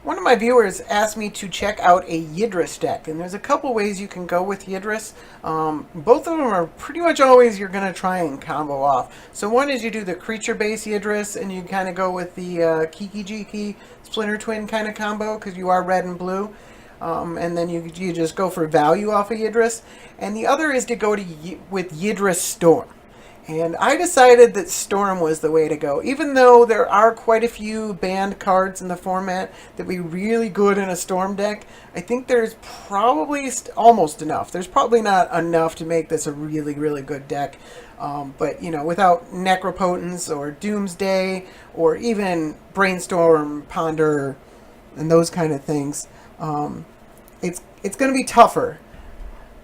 One of my viewers asked me to check out a Yidris deck, and there's a couple ways you can go with Yidris. Both of them are pretty much always you're going to try and combo off. So one is you do the creature-based Yidris, and you kind of go with the Kiki Jiki Splinter Twin kind of combo, because you are red and blue. And then you just go for value off of Yidris. And the other is to go with Yidris Storm. And I decided that Storm was the way to go. Even though there are quite a few banned cards in the format that would be really good in a Storm deck, I think there's probably almost enough. There's probably not enough to make this a really, really good deck. But, you know, without Necropotence or Doomsday or even Brainstorm, Ponder, and those kind of things, it's going to be tougher.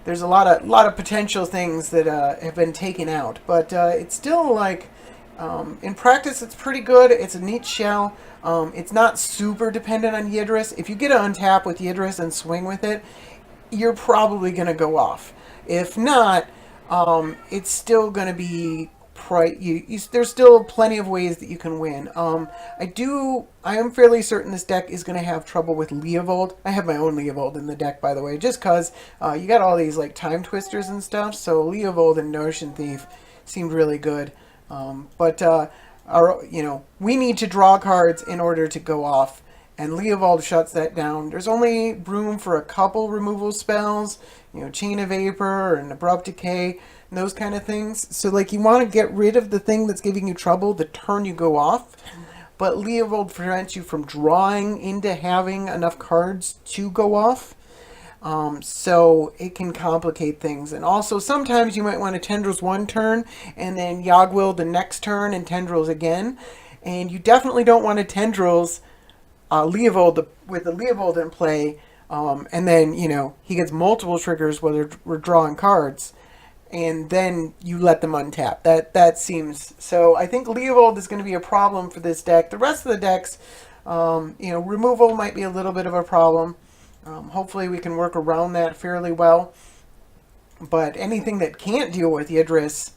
There's a lot of potential things that have been taken out, but it's still like in practice it's pretty good. It's a neat shell. It's not super dependent on Yidris. If you get to untap with Yidris and swing with it, you're probably going to go off. If not, it's still going to be there's still plenty of ways that you can win. I am fairly certain this deck is going to have trouble with Leovold. I have my own Leovold in the deck, by the way, just because you got all these like time twisters and stuff. So Leovold and Notion Thief seemed really good, we need to draw cards in order to go off. And Leovold shuts that down. There's only room for a couple removal spells, Chain of Vapor and Abrupt Decay, and those kind of things. So, like, you want to get rid of the thing that's giving you trouble the turn you go off. But Leovold prevents you from drawing into having enough cards to go off. So it can complicate things. And also, sometimes you might want to Tendrils one turn, and then Yogwill the next turn, and Tendrils again. And you definitely don't want to Tendrils Leovold with the Leovold in play, and then he gets multiple triggers whether we're drawing cards, and then you let them untap. That seems so. I think Leovold is going to be a problem for this deck. The rest of the decks, removal might be a little bit of a problem. Hopefully we can work around that fairly well. But anything that can't deal with Yidris,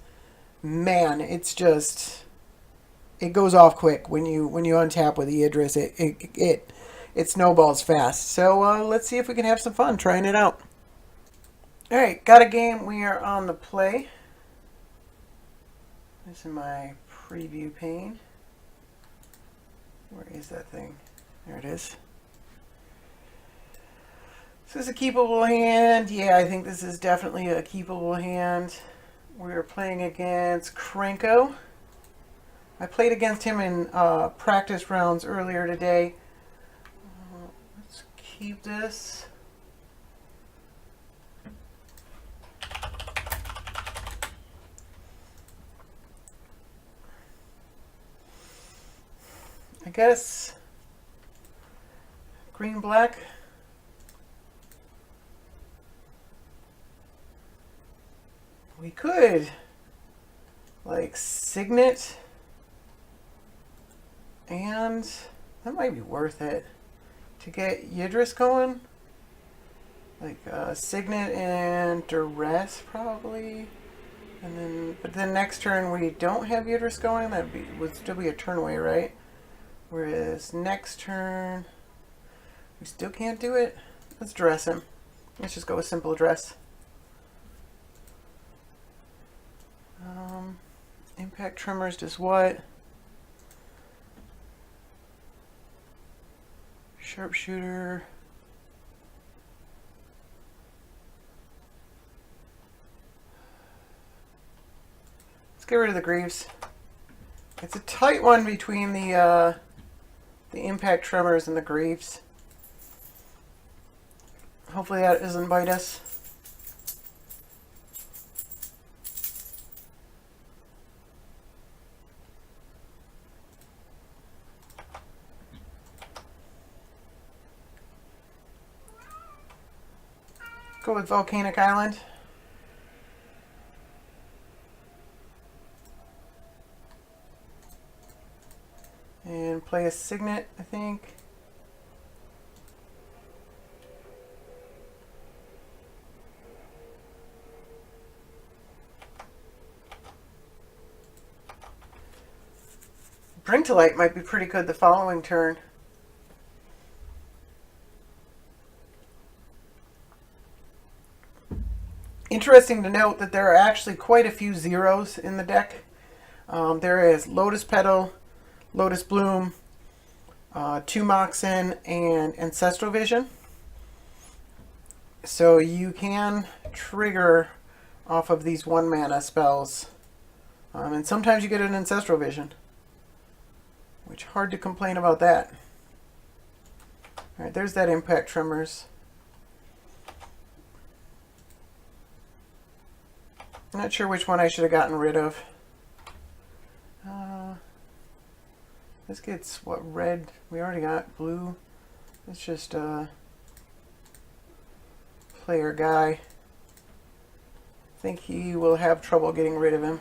man, it goes off quick when you untap with the Yidris. It snowballs fast. So let's see if we can have some fun trying it out. All right, got a game. We are on the play. This is my preview pane. Where is that thing? There it is. This is a keepable hand. Yeah, I think this is definitely a keepable hand. We're playing against Krenko. I played against him in practice rounds earlier today. Let's keep this. I guess green black. We could like Signet. And that might be worth it to get Yidris going. Like Signet and Duress probably. But then next turn we don't have Yidris going. Would still be a turn away, right? Whereas next turn we still can't do it. Let's dress him. Let's just go with simple dress. Impact Tremors does what? Sharpshooter. Let's get rid of the Greaves. It's a tight one between the Impact Tremors and the Greaves. Hopefully that doesn't bite us. Go with Volcanic Island. And play a Signet, I think. Bring to Light might be pretty good the following turn. Interesting to note that there are actually quite a few zeros in the deck. There is Lotus Petal, Lotus Bloom, Two Moxen, and Ancestral Vision. So you can trigger off of these 1 mana spells. And sometimes you get an Ancestral Vision, which hard to complain about that. Alright, there's that Impact Tremors. I'm not sure which one I should have gotten rid of. This gets, what, red? We already got blue. Let's just play our guy. I think he will have trouble getting rid of him.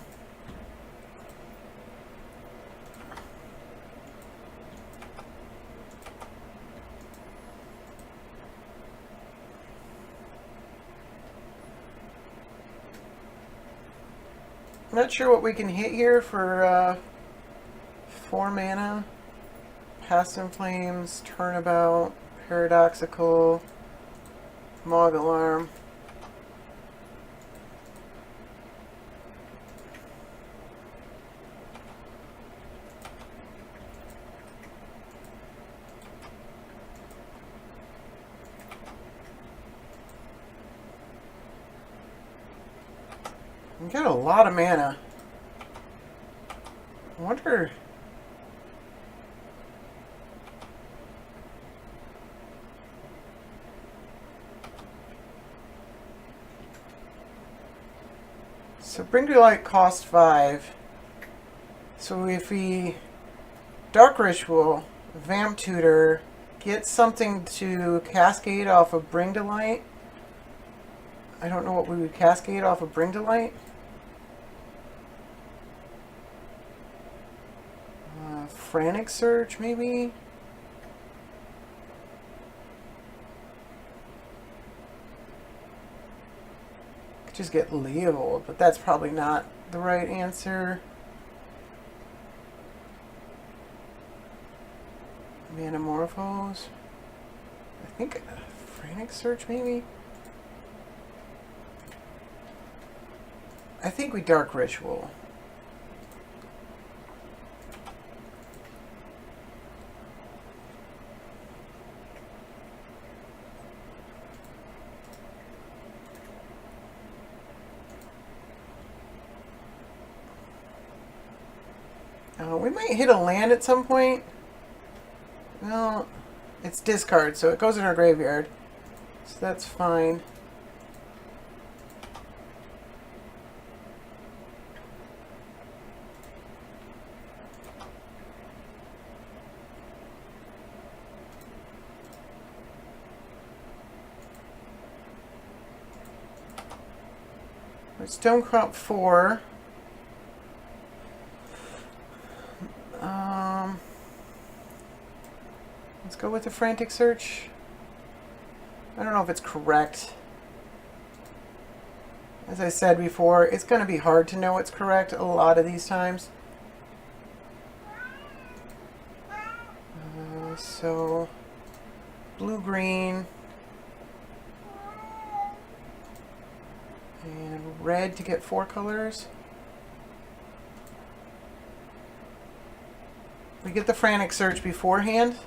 I'm not sure what we can hit here for 4 mana. Past in Flames, Turnabout, Paradoxical, Mog Alarm. We got a lot of mana. I wonder. So Bring to Light cost 5. So if we Dark Ritual, Vamp Tutor, get something to cascade off of Bring to Light. I don't know what we would cascade off of Bring to Light. Frantic Surge, maybe? Could just get Leovold, but that's probably not the right answer. Manamorphose. I think Frantic Surge, maybe? I think we Dark Ritual. We might hit a land at some point. Well, it's discard, so it goes in our graveyard. So that's fine. Stonecrop 4. Let's go with the Frantic Search. I don't know if it's correct. As I said before, it's going to be hard to know it's correct a lot of these times. So, blue-green. And red to get 4 colors. We get the Frantic Search beforehand.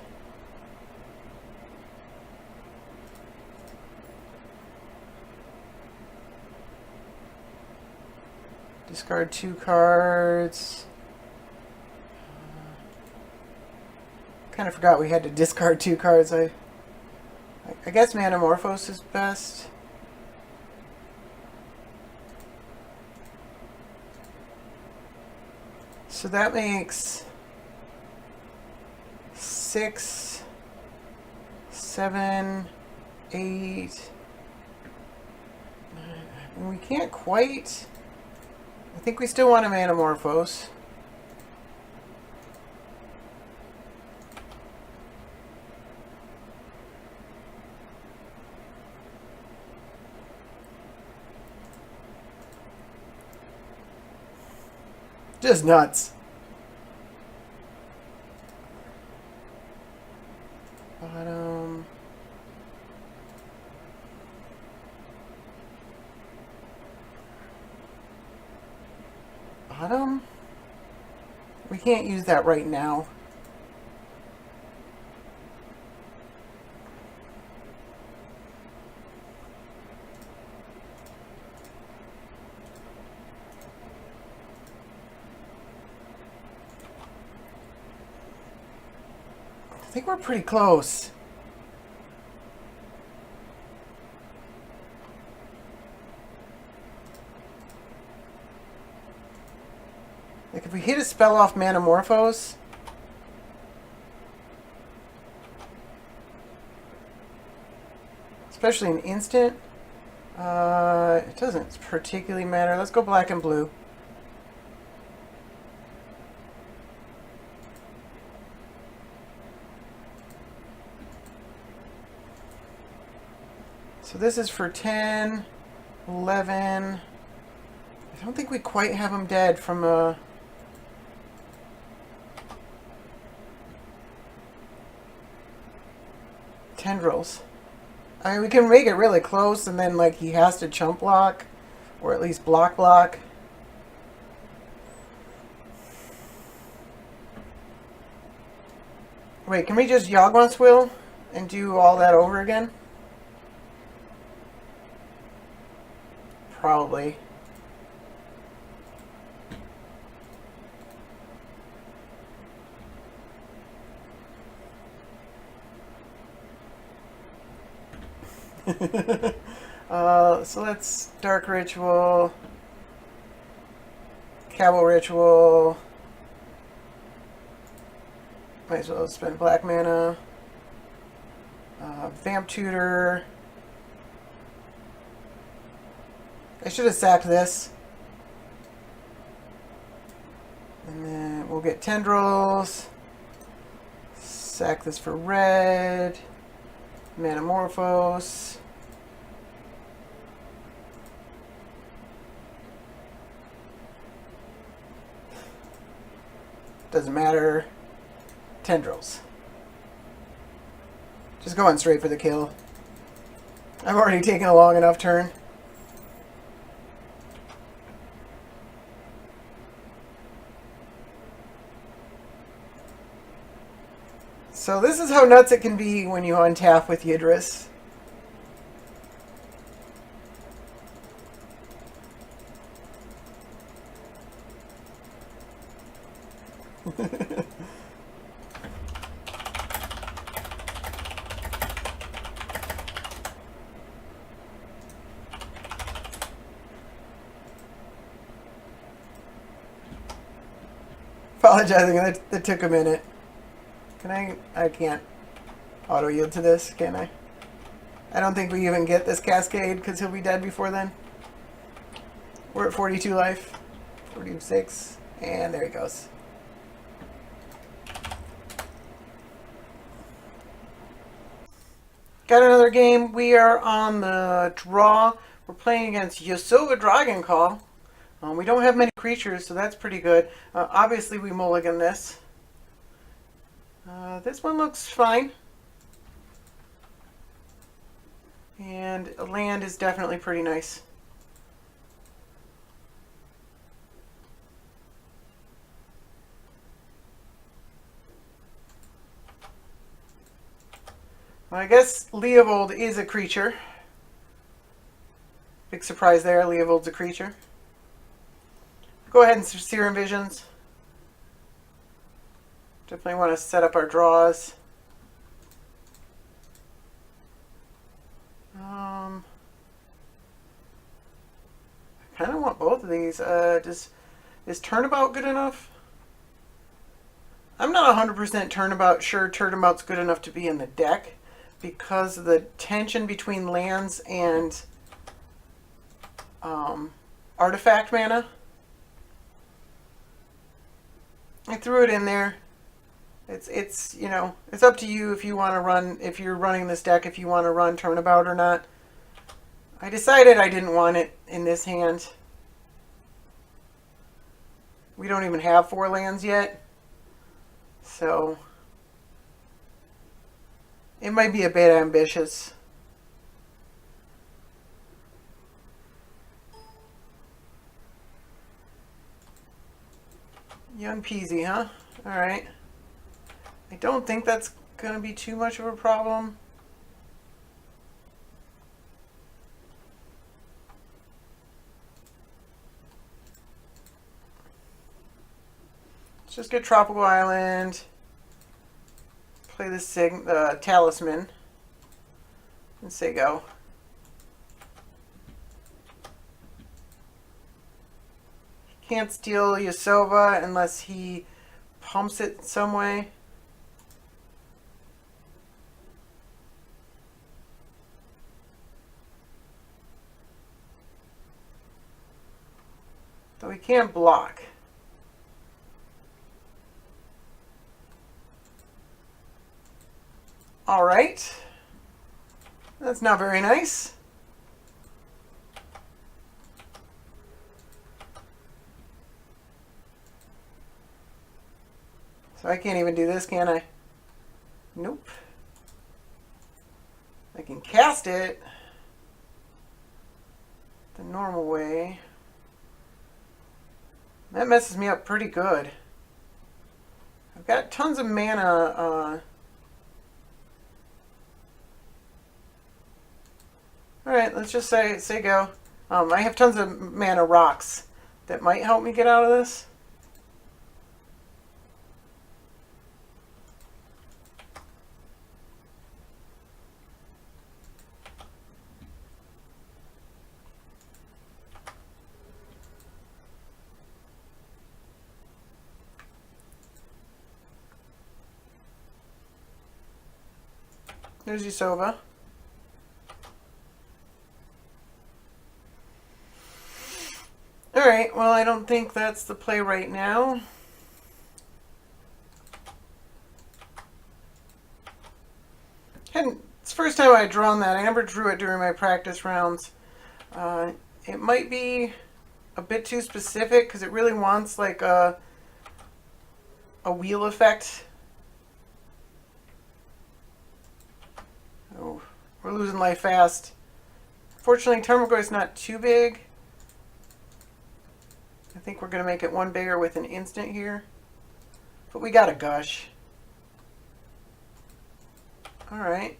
Discard 2 cards. Kind of forgot we had to discard 2 cards. I guess Manamorphose is best. So that makes 6, 7, 8. We can't quite. I think we still want a Manamorphose. Just nuts. Bottom. can't use that right now. I think we're pretty close. Like if we hit a spell off Manamorphose, especially an instant, it doesn't particularly matter. Let's go black and blue. So this is for 10, 11. I don't think we quite have him dead from a... Tendrils. I mean, we can make it really close, and then, like, he has to chump block, or at least block. Wait, can we just Yawgmoth's Will and do all that over again? Probably. So let's Dark Ritual, Cabal Ritual. Might as well spend black mana. Vamp Tutor. I should have sacked this. And then we'll get Tendrils. Sack this for red. Manamorphose. Doesn't matter. Tendrils. Just going straight for the kill. I've already taken a long enough turn. So this is how nuts it can be when you untap with Yidris. Apologizing, that took a minute. Can I can't auto yield to this, can I? I don't think we even get this cascade because he'll be dead before then. We're at 42 life, 46, and there he goes. Got another game. We are on the draw. We're playing against Yasova Dragonclaw. We don't have many creatures, so that's pretty good. Obviously, we mulligan this. This one looks fine. And land is definitely pretty nice. Well, I guess Leovold is a creature. Big surprise there, Leovold's a creature. Go ahead and Seer Visions. Definitely want to set up our draws. I kind of want both of these. Is Turnabout good enough? I'm not 100% sure Turnabout's good enough to be in the deck because of the tension between lands and artifact mana. I threw it in there. It's you know, it's up to you if you want to run, if you're running this deck, if you want to run Turnabout or not. I decided I didn't want it in this hand. We don't even have 4 lands yet. So it might be a bit ambitious. Young peasy, huh? Alright. I don't think that's going to be too much of a problem. Let's just get Tropical Island. Play the Talisman. And say go. Can't steal Yasova unless he pumps it some way. Though he can't block. Alright. That's not very nice. So I can't even do this, can I? Nope. I can cast it the normal way. That messes me up pretty good. I've got tons of mana. Alright, let's just say go. I have tons of mana rocks that might help me get out of this. There's Yasova. Alright, well, I don't think that's the play right now. It's the first time I've drawn that. I never drew it during my practice rounds. It might be a bit too specific because it really wants like a wheel effect. Oh, we're losing life fast. Fortunately, Tarmogoyf's not too big. I think we're going to make it one bigger with an instant here. But we got a gush. Alright.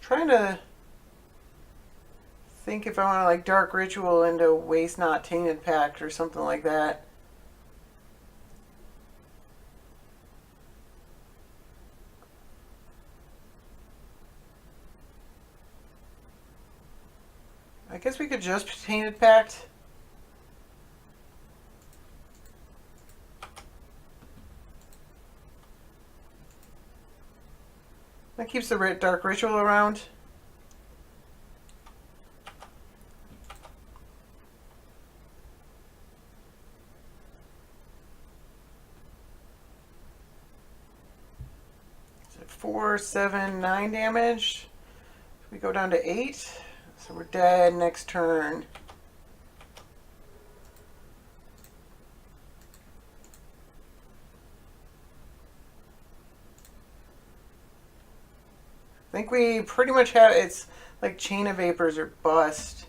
Trying to think if I want to like Dark Ritual into Waste Not Tainted Pact or something like that. I guess we could just Tainted Pact. That keeps the Dark Ritual around. So 4, 7, 9 damage. We go down to 8. So we're dead next turn. I think we pretty much have, it's like Chain of Vapors or bust.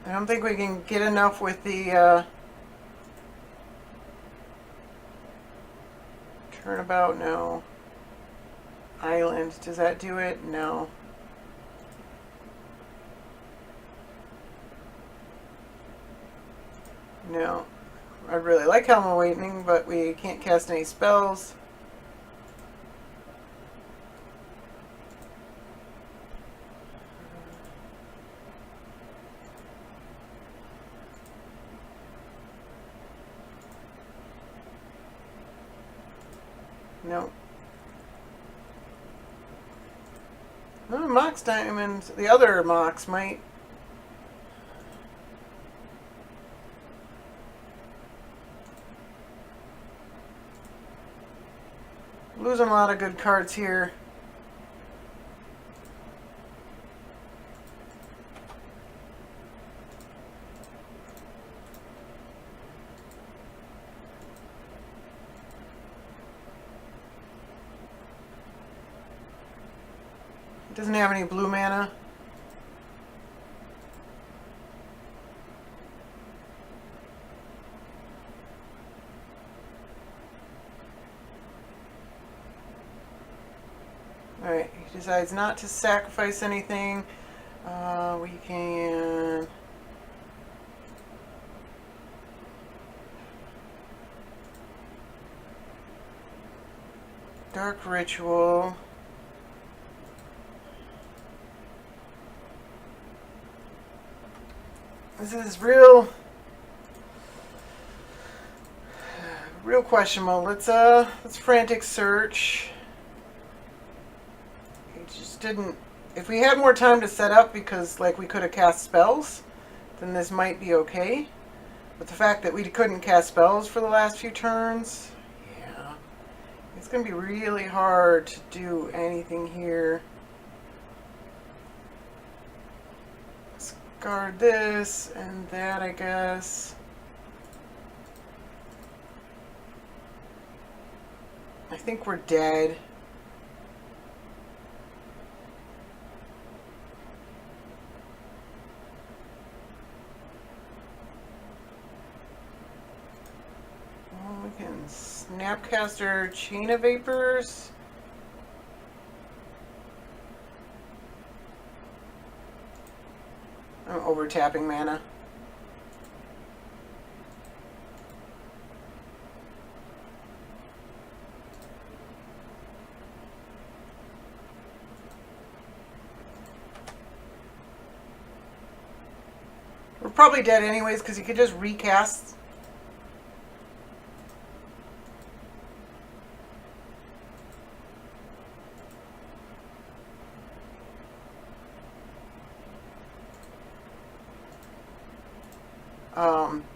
I don't think we can get enough with the turnabout, no. Island, does that do it? No. No. I really like Helm Awakening, but we can't cast any spells. No. Mox Diamond, the other Mox might... Losing a lot of good cards here. Doesn't have any blue mana. Alright, he decides not to sacrifice anything. We can... Dark Ritual. This is real questionable. Let's frantic search. It just didn't. If we had more time to set up, because like we could have cast spells, then this might be okay. But the fact that we couldn't cast spells for the last few turns, yeah, it's gonna be really hard to do anything here. Guard this and that, I guess. I think we're dead. Well, we can Snapcaster Chain of Vapors. I'm over-tapping mana. We're probably dead anyways, because you could just recast.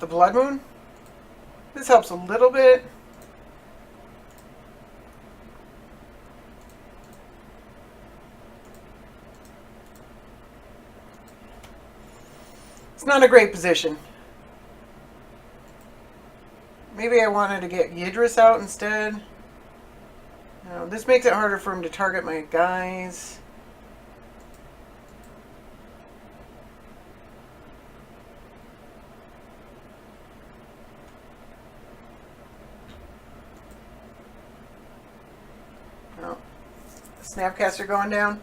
The Blood Moon. This helps a little bit. It's not a great position. Maybe I wanted to get Yidris out instead. No, this makes it harder for him to target my guys. Snapcaster going down.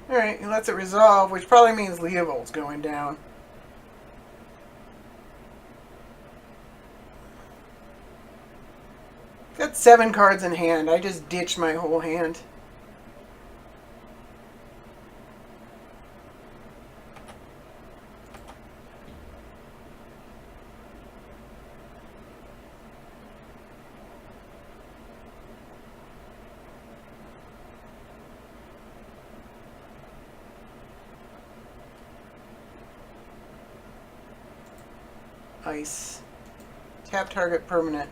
Alright, he lets it resolve, which probably means Leovold's going down. Got 7 cards in hand. I just ditched my whole hand. Ice. Tap target permanent.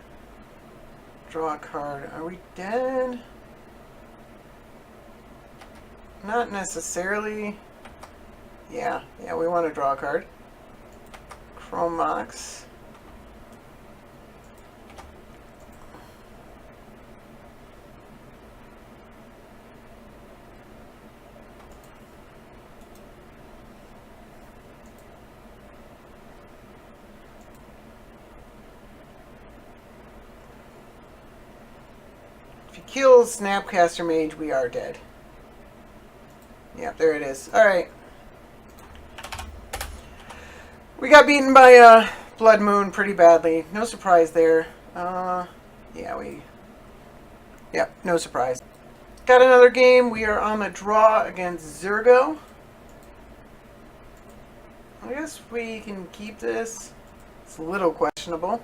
Draw a card. Are we dead? Not necessarily. Yeah, we want to draw a card. Chromox. If he kills Snapcaster Mage, we are dead. Yep, there it is. Alright. We got beaten by Blood Moon pretty badly. No surprise there. Yeah, no surprise. Got another game. We are on the draw against Zurgo. I guess we can keep this. It's a little questionable.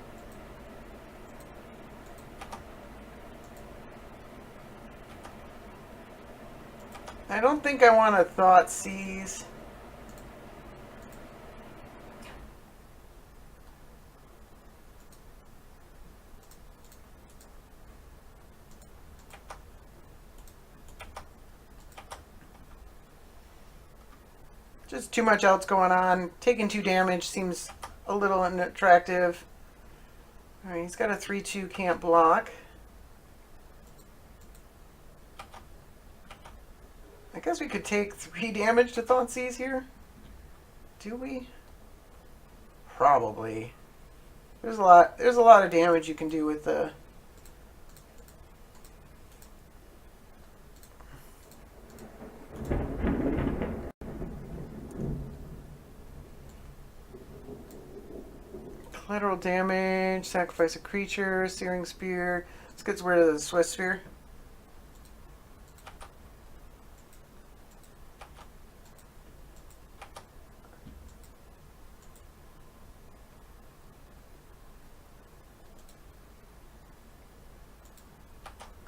I don't think I want to Thought Seize. Just too much else going on. Taking 2 damage seems a little unattractive. Alright, he's got a 3-2, can't block. I guess we could take 3 damage to Thought Seize here. Do we? Probably. There's a lot of damage you can do with the collateral damage, sacrifice a creature, searing spear. Let's get rid of the Swift Sphere.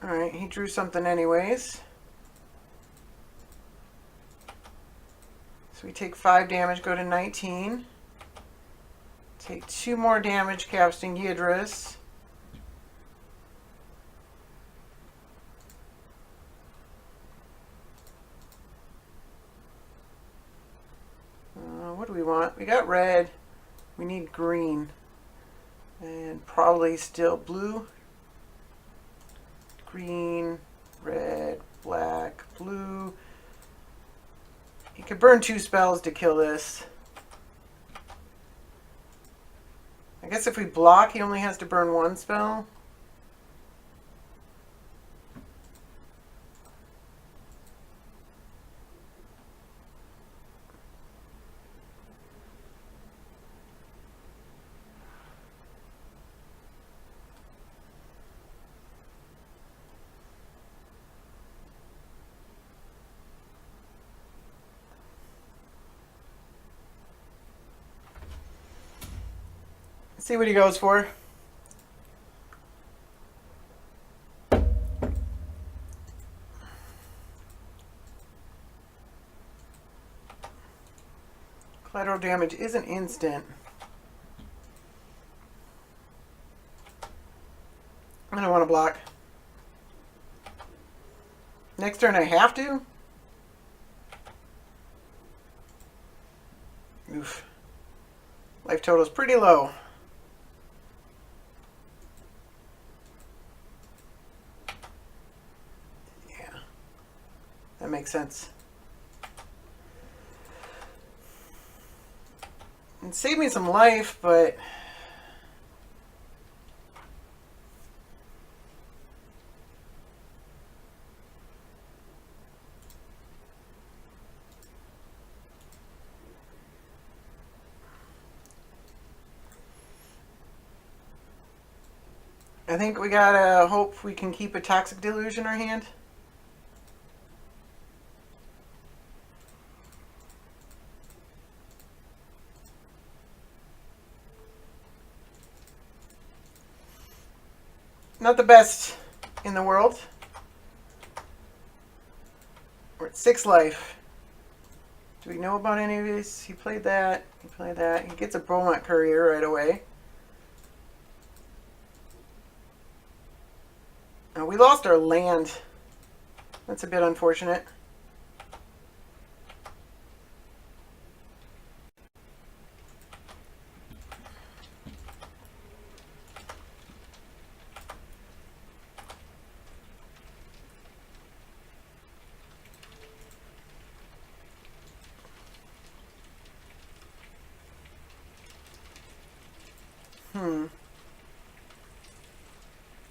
Alright, he drew something anyways. So we take 5 damage, go to 19. Take 2 more damage casting Yidris. What do we want? We got red. We need green. And probably still blue. Green, red, black, blue. He could burn 2 spells to kill this. I guess if we block, he only has to burn 1 spell. See what he goes for. Collateral damage isn't instant. I don't want to block. Next turn I have to? Oof. Life total is pretty low. That makes sense. It saved me some life, but I think we gotta hope we can keep a Toxic Deluge in our hand. Not the best in the world. We're at 6 life. Do we know about any of these? He played that. He played that. He gets a Beaumont Courier right away. We lost our land. That's a bit unfortunate.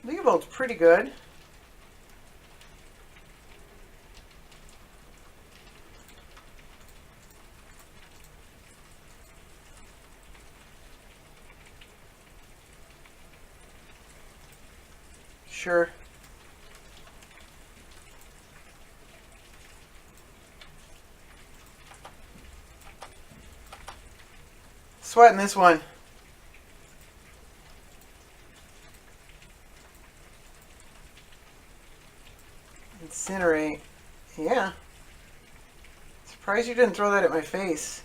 Leovold's pretty good. Sure. Sweating this one. Incinerate. Yeah. Surprised you didn't throw that at my face.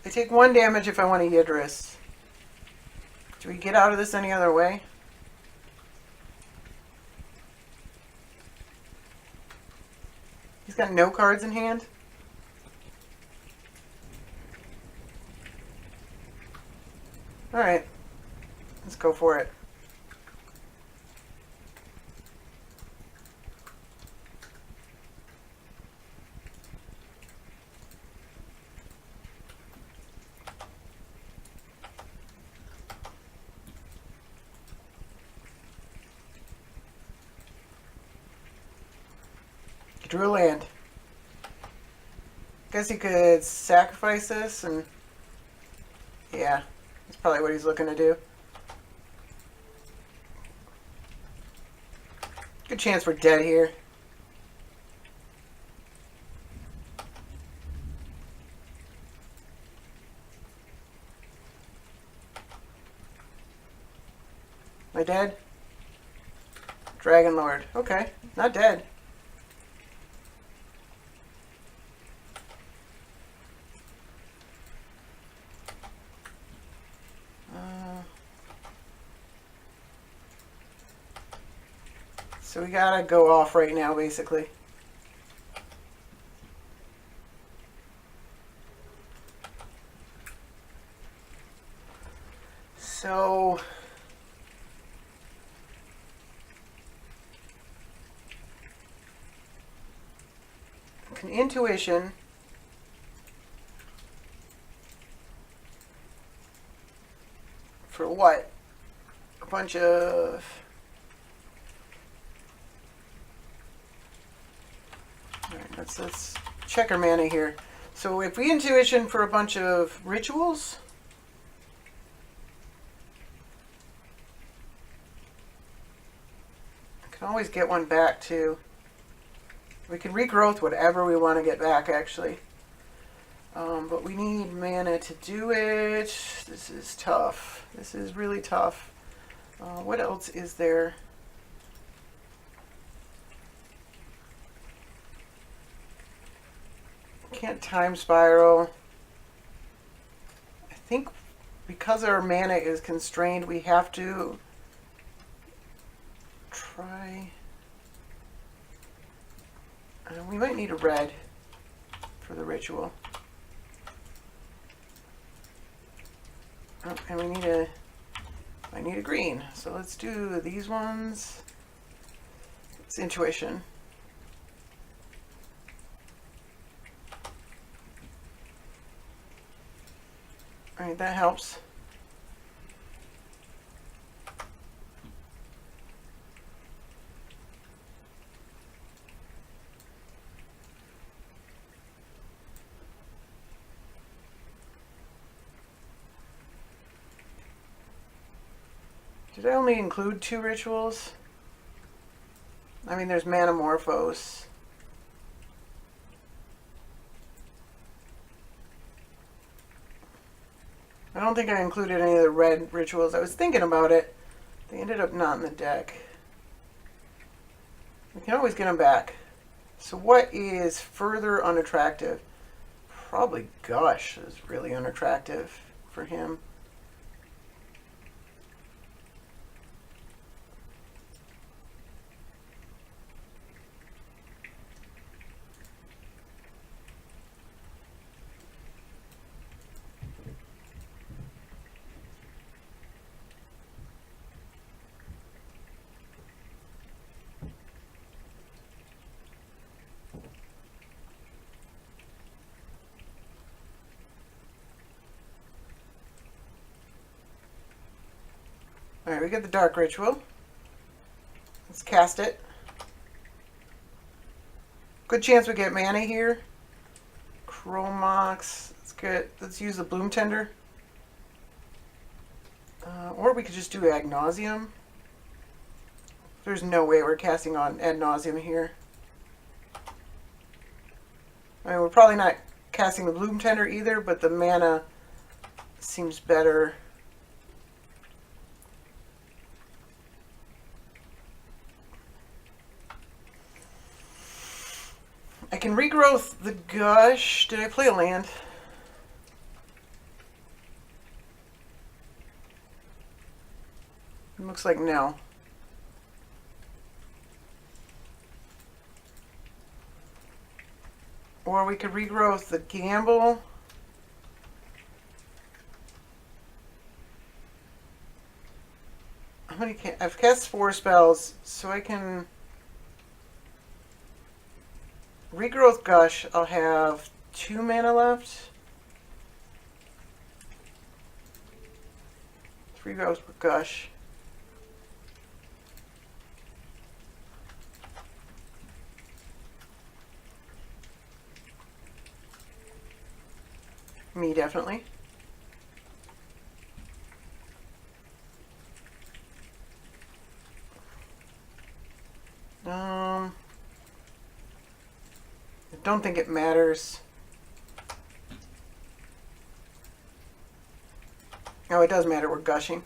I take 1 damage if I want a Yidris. Do we get out of this any other way? He's got no cards in hand? Alright. Let's go for it. Drew a land. Guess he could sacrifice this and... yeah, that's probably what he's looking to do. Good chance we're dead here. Am I dead? Dragon Lord. Okay, not dead. So we gotta go off right now, basically. So... an intuition. For what? A bunch of... Let's check our mana here. So if we intuition for a bunch of rituals, I can always get one back too. We can regrowth whatever we want to get back actually. But we need mana to do it. This is tough. This is really tough. What else is there? Can't time spiral. I think because our mana is constrained, we have to try. We might need a red for the ritual. Oh, and we need a. I need a green. So let's do these ones. It's intuition. Alright, that helps. Did I only include 2 rituals? I mean, there's Manamorphose. I don't think I included any of the red rituals. I was thinking about it. They ended up not in the deck. We can always get them back. So what is further unattractive? Probably Gush is really unattractive for him. Alright, we get the Dark Ritual. Let's cast it. Good chance we get mana here. Chromox. Let's use the Bloom Tender. Or we could just do Ad Nauseam. There's no way we're casting on Ad Nauseam here. I mean, we're probably not casting the Bloom Tender either, but the mana seems better. I can regrowth the Gush. Did I play a land? It looks like no. Or we could regrowth the Gamble. How many I've cast 4 spells, so I can regrowth Gush. I'll have 2 mana left. 3 goes per Gush. Me, definitely. I don't think it matters. Oh, it does matter. We're gushing.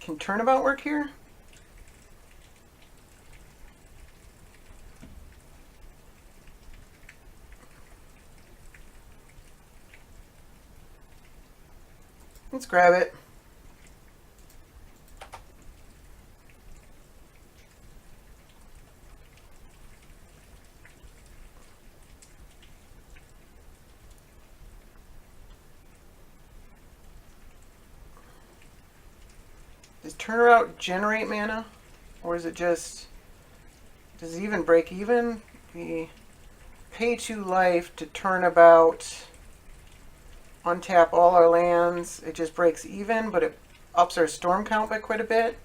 Can Turnabout work here? Let's grab it. Does Turnabout generate mana? Or is it just... Does it even break even? We pay 2 life to Turnabout, untap all our lands. It just breaks even, but it ups our storm count by quite a bit.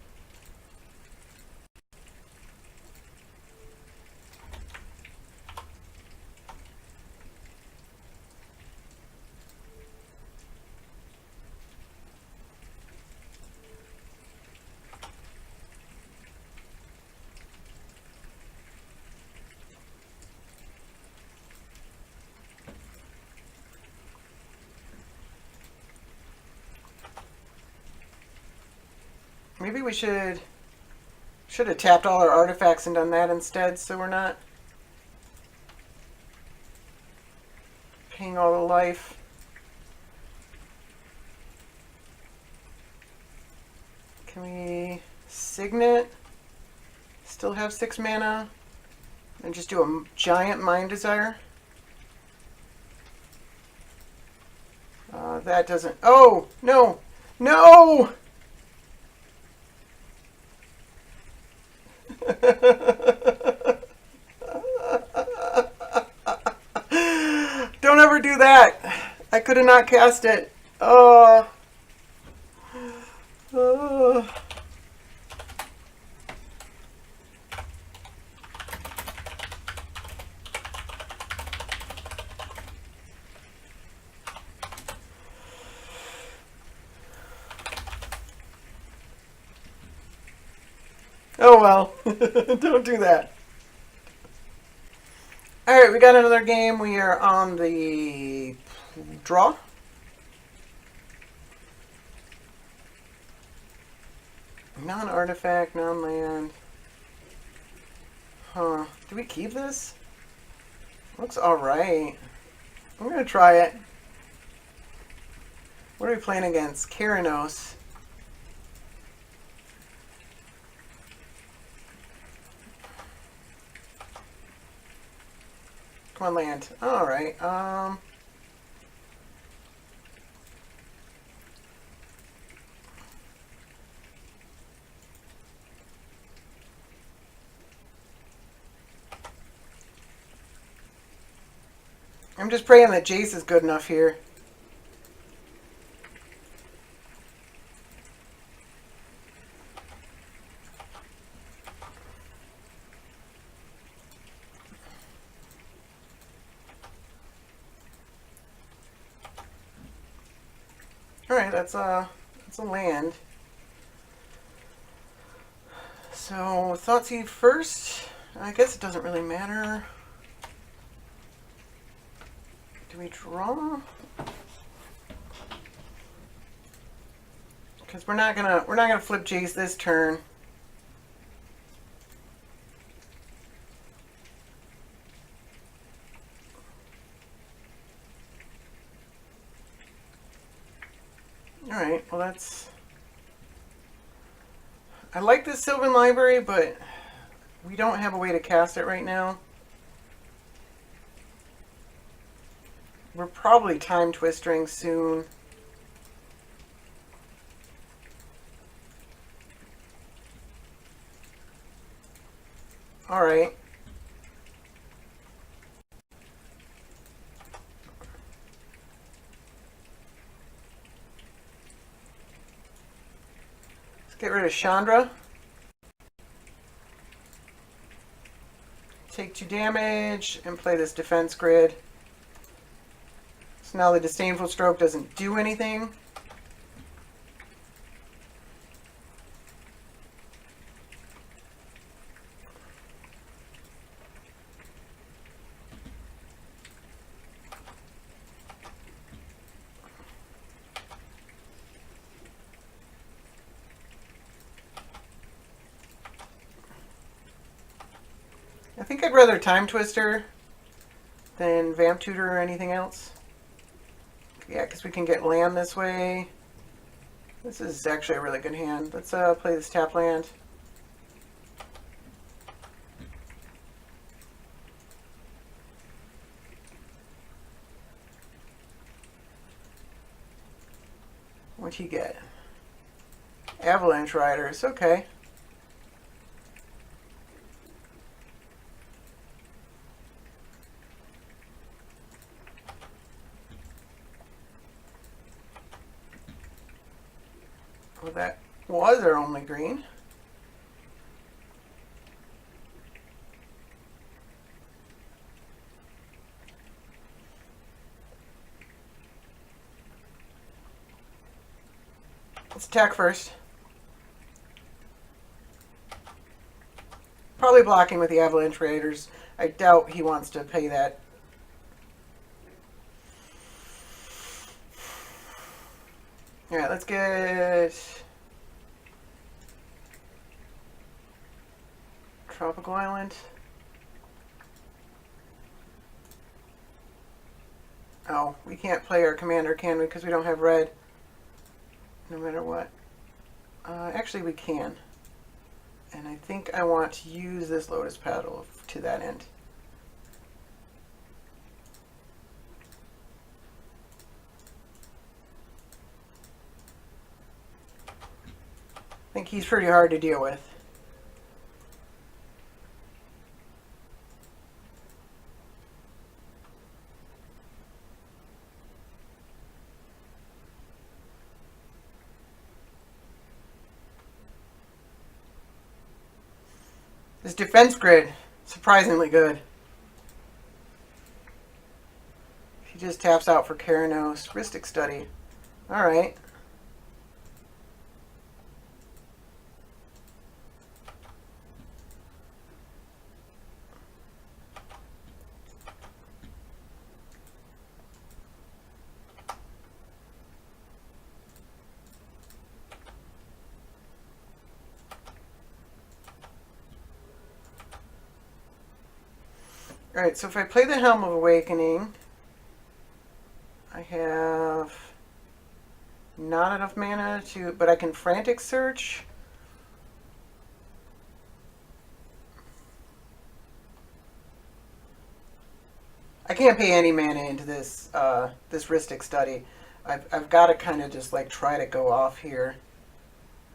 Maybe we should have tapped all our artifacts and done that instead, so we're not paying all the life. Can we Signet? Still have 6 mana? And just do a giant Mind Desire? That doesn't... Oh! No! No! Don't ever do that. I could have not cast it. Oh. Oh. Oh well, don't do that. Alright, we got another game. We are on the draw. Non-artifact, non-land. Huh. Do we keep this? Looks alright. I'm going to try it. What are we playing against? Keranos. Come on, land. Alright, I'm just praying that Jace is good enough here. Alright, that's a land. So, Thoughtseize first. I guess it doesn't really matter. Do we draw? Because we're not gonna flip Jace this turn. Alright, well that's... I like this Sylvan Library, but we don't have a way to cast it right now. We're probably time twistering soon. Alright. Get rid of Chandra. Take 2 damage and play this defense grid. So now the Disdainful Stroke doesn't do anything. I think I'd rather Time Twister than Vamp Tutor or anything else. Yeah, because we can get land this way. This is actually a really good hand. Let's play this tap land. What'd he get? Avalanche Riders. Okay. Well, that was our only green. Let's attack first. Probably blocking with the Avalanche Raiders. I doubt he wants to pay that. Alright, let's get Tropical Island. Oh, we can't play our commander, can we? Because we don't have red. No matter what. Actually, we can. And I think I want to use this Lotus Petal to that end. I think he's pretty hard to deal with. This defense grid, surprisingly good. He just taps out for Keranos. Rhystic Study. Alright. Alright, so if I play the Helm of Awakening, I have not enough mana to, but I can Frantic Search. I can't pay any mana into this this Rhystic Study. I've got to kind of just like try to go off here.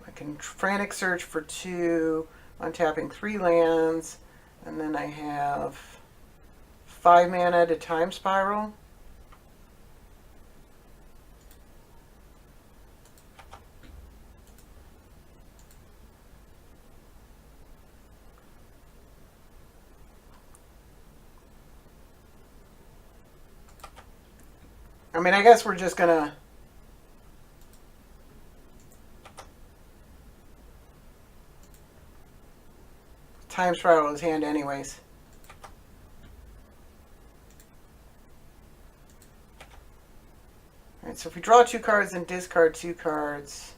I can Frantic Search for 2, untapping 3 lands, and then I have 5 mana to Time Spiral. I mean, I guess we're just gonna... Time Spiral his hand anyways. Alright, so if we draw 2 cards and discard 2 cards...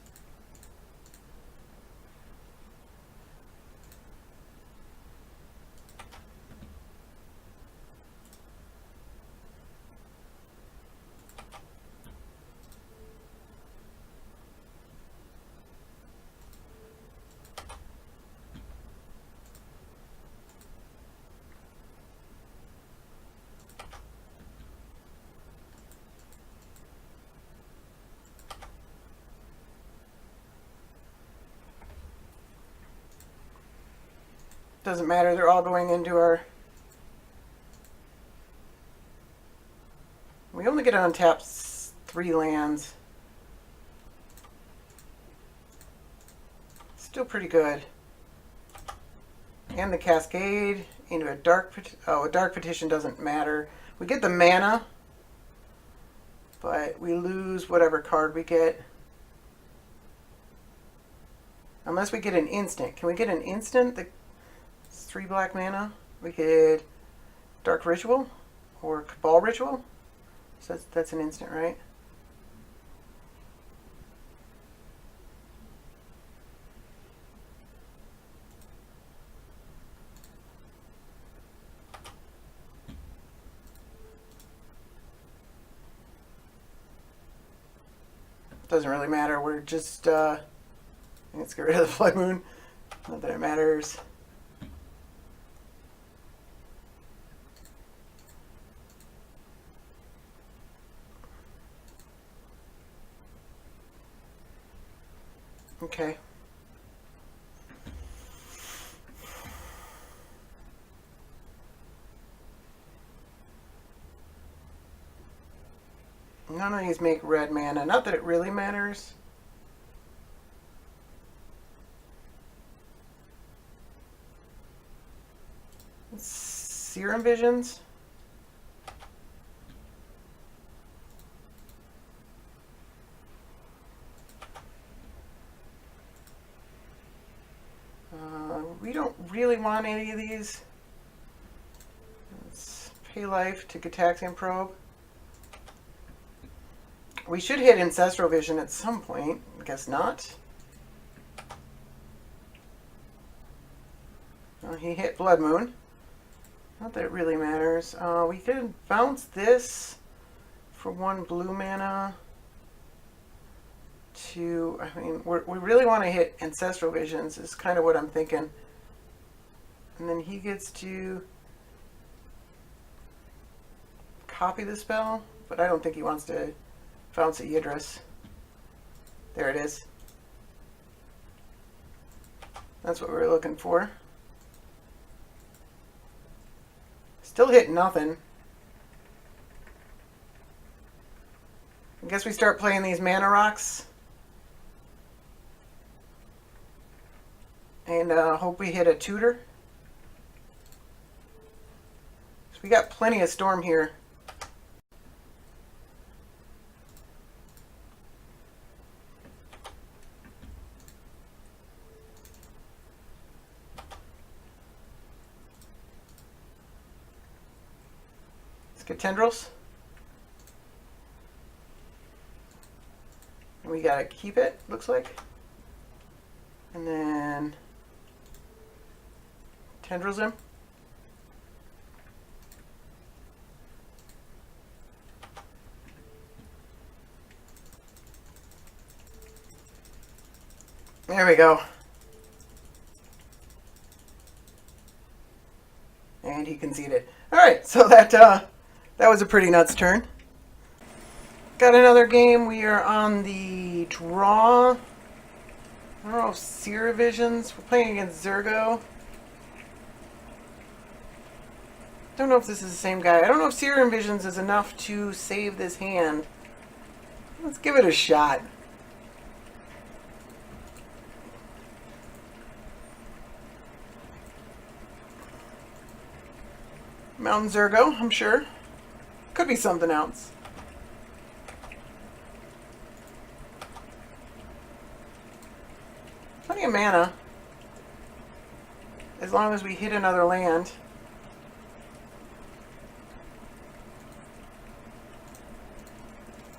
Doesn't matter, they're all going into our... We only get to untap 3 lands. Still pretty good. And the Cascade into a Dark... Oh, a Dark Petition doesn't matter. We get the mana, but we lose whatever card we get. Unless we get an instant. Can we get an instant? It's 3 black mana. We get Dark Ritual or Cabal Ritual. So that's an instant, right? Doesn't really matter. We're just let's get rid of the Blood Moon. Not that it matters. Okay. None of these make red mana. Not that it really matters. Seer Visions. We don't really want any of these. Let's pay life to Gitaxian Probe. We should hit Ancestral Vision at some point. I guess not. He hit Blood Moon. Not that it really matters. We could bounce this for 1 blue mana. I mean, we really want to hit Ancestral Visions is kind of what I'm thinking. And then he gets to copy the spell, but I don't think he wants to bounce at Yidris. There it is. That's what we were looking for. Still hit nothing. I guess we start playing these mana rocks. And hope we hit a tutor. So we got plenty of storm here. Let's get tendrils. And we gotta keep it, looks like. And then tendrils him. There we go. And he conceded. Alright, so that was a pretty nuts turn. Got another game. We are on the draw. I don't know if Seer Visions. We're playing against Zurgo. Don't know if this is the same guy. I don't know if Seer Envisions is enough to save this hand. Let's give it a shot. Mountain Zurgo, I'm sure. Could be something else. Plenty of mana. As long as we hit another land.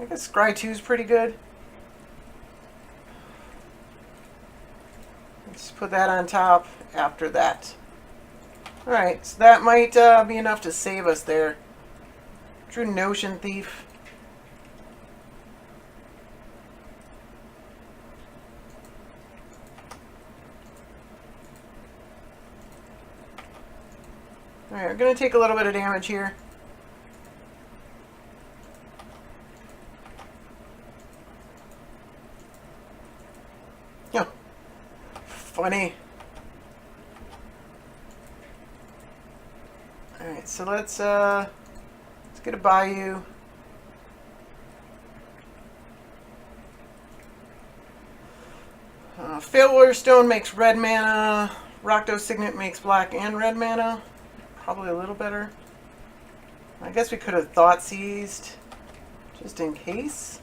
I guess Scry 2 is pretty good. Let's put that on top after that. Alright, so that might be enough to save us there. Drew Notion Thief. Alright, we're going to take a little bit of damage here. Oh, funny. Alright, so let's get a Bayou. Failure Stone makes red mana. Rakdos Signet makes black and red mana. Probably a little better. I guess we could have Thought Seized just in case.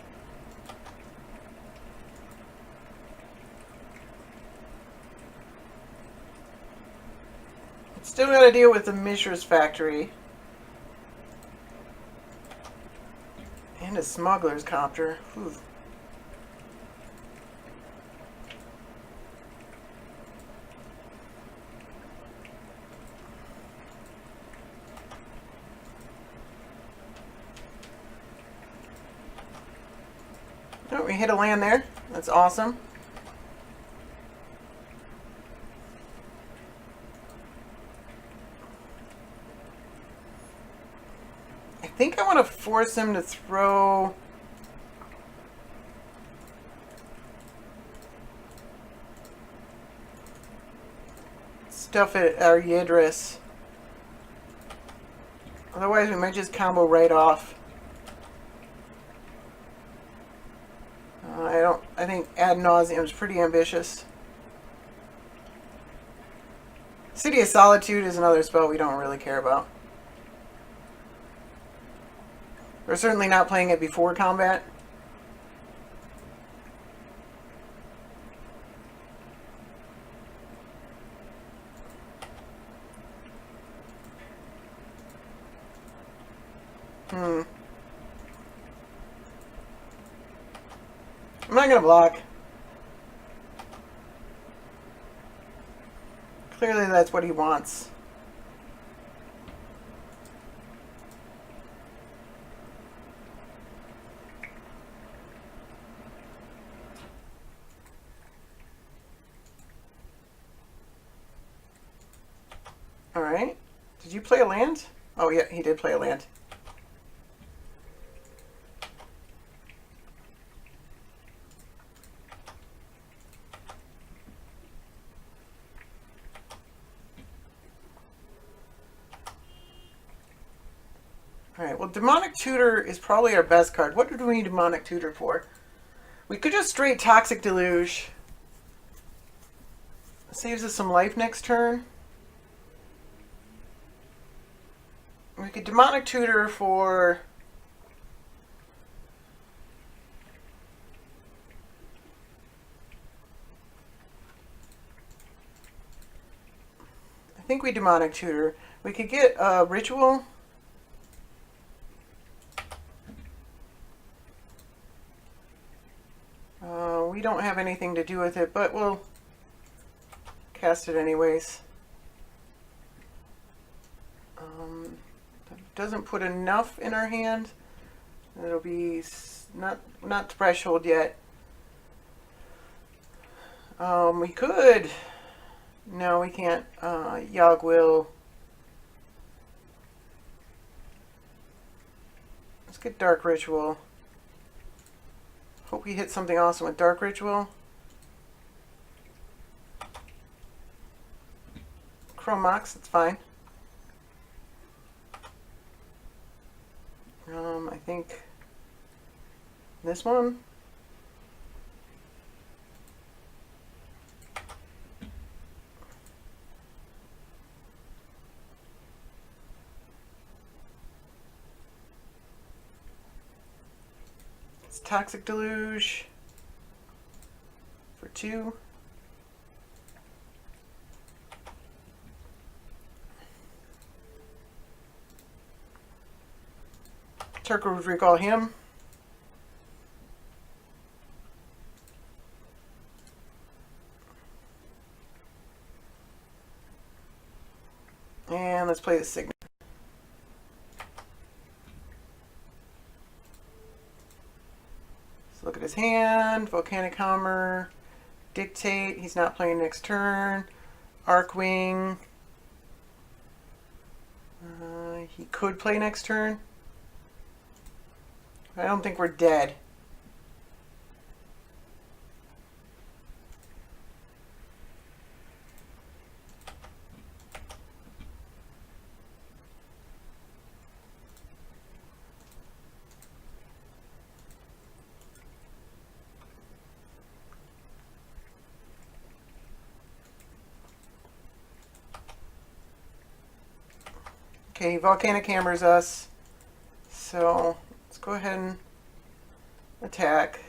Still got to deal with the Mishra's Factory. And a Smuggler's Copter. Whew. Oh, we hit a land there. That's awesome. I think I want to force him to throw stuff at our Yidris. Otherwise we might just combo right off. I think Ad Nauseam is pretty ambitious. City of Solitude is another spell we don't really care about. We're certainly not playing it before combat. I'm not going to block. Clearly that's what he wants. Alright. Did you play a land? Oh yeah, he did play a land. Alright, well Demonic Tutor is probably our best card. What do we need Demonic Tutor for? We could just straight Toxic Deluge. Saves us some life next turn. We could Demonic Tutor for... I think we Demonic Tutor. We could get a Ritual. We don't have anything to do with it, but we'll cast it anyways. Doesn't put enough in our hand. It'll be not threshold yet. We could. No, we can't. Yogg will. Let's get Dark Ritual. Hope we hit something awesome with Dark Ritual. Chromox, that's fine. I think this one. It's Toxic Deluge for 2. Turco would recall him. And let's play the Signet. Let's look at his hand. Volcanic Hammer. Dictate. He's not playing next turn. Arcwing. He could play next turn. I don't think we're dead. Okay, Volcanic Hammers us. So let's go ahead and attack.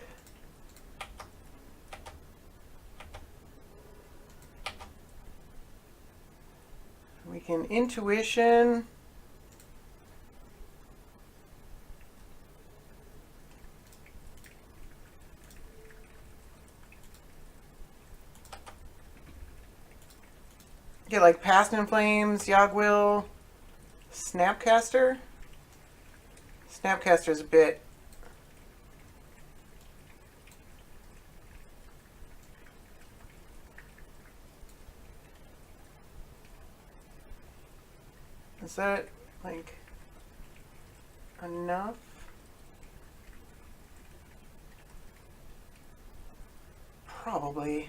We can Intuition. Get like Past in Flames, Yogwill, Snapcaster. Snapcaster's a bit. Is that like enough? Probably.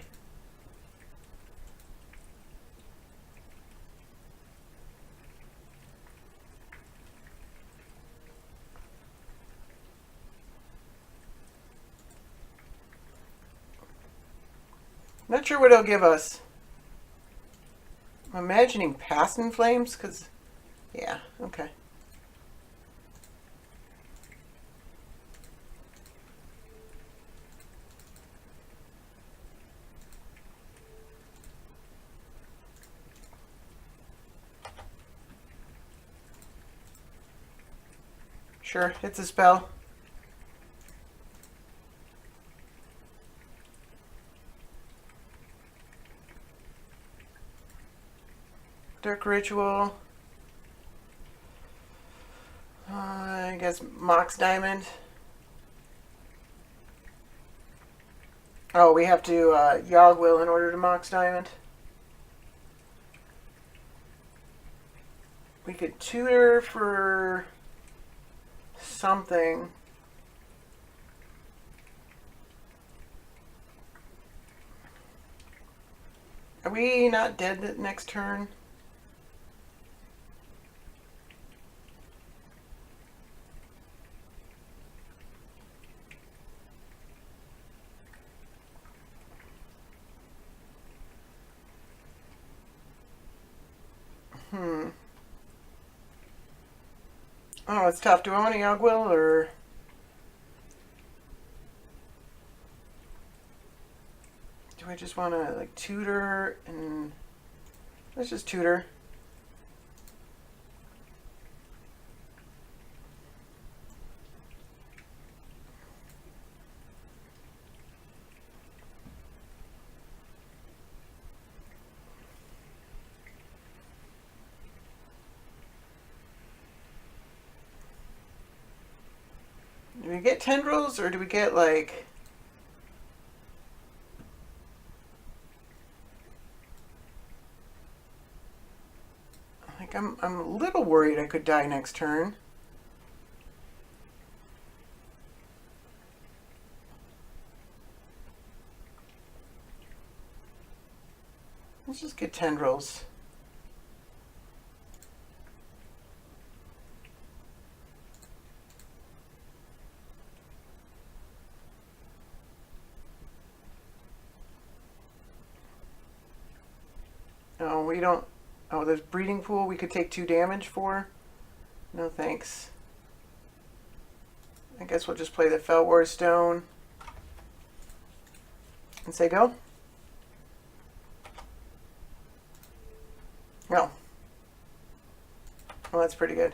Not sure what it'll give us. I'm imagining Past in Flames, because, yeah, okay. Sure, it's a spell. Dark Ritual. I guess Mox Diamond. Oh, we have to Yogwill in order to Mox Diamond. We could tutor for something. Are we not dead the next turn? Oh, it's tough. Do I want a Yogwill or... do I just want to, like, tutor and... let's just tutor. Do we get tendrils or do we get like... I'm a little worried I could die next turn. Let's just get tendrils. we don't... Oh, there's Breeding Pool we could take 2 damage for. No thanks. I guess we'll just play the Felwar Stone. And say go. No. Well, that's pretty good.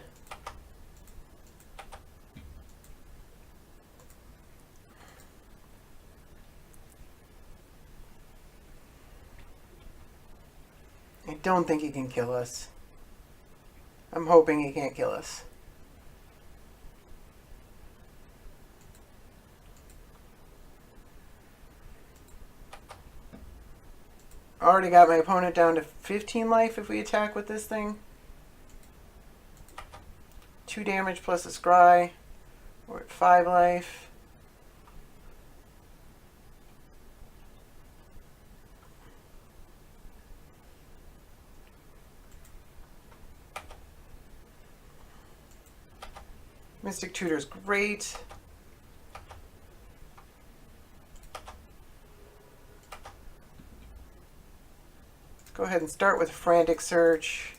I don't think he can kill us. I'm hoping he can't kill us. Already got my opponent down to 15 life if we attack with this thing. 2 damage plus a scry. We're at 5 life. Mystic Tutor's great. Go ahead and start with Frantic Search.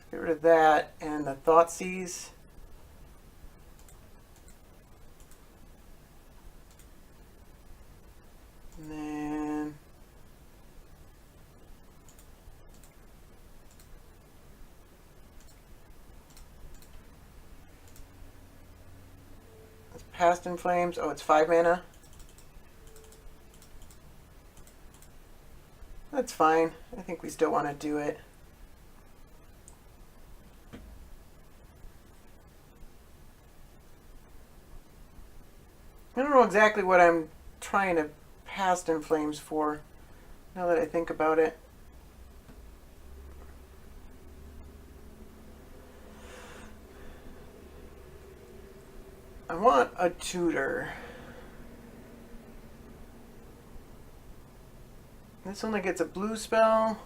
Get rid of that and the Thoughtseize. And then that's Past in Flames. Oh, it's 5 mana. That's fine. I think we still want to do it. I don't know exactly what I'm trying to Past in Flames for, now that I think about it. I want a tutor. This only gets a blue spell.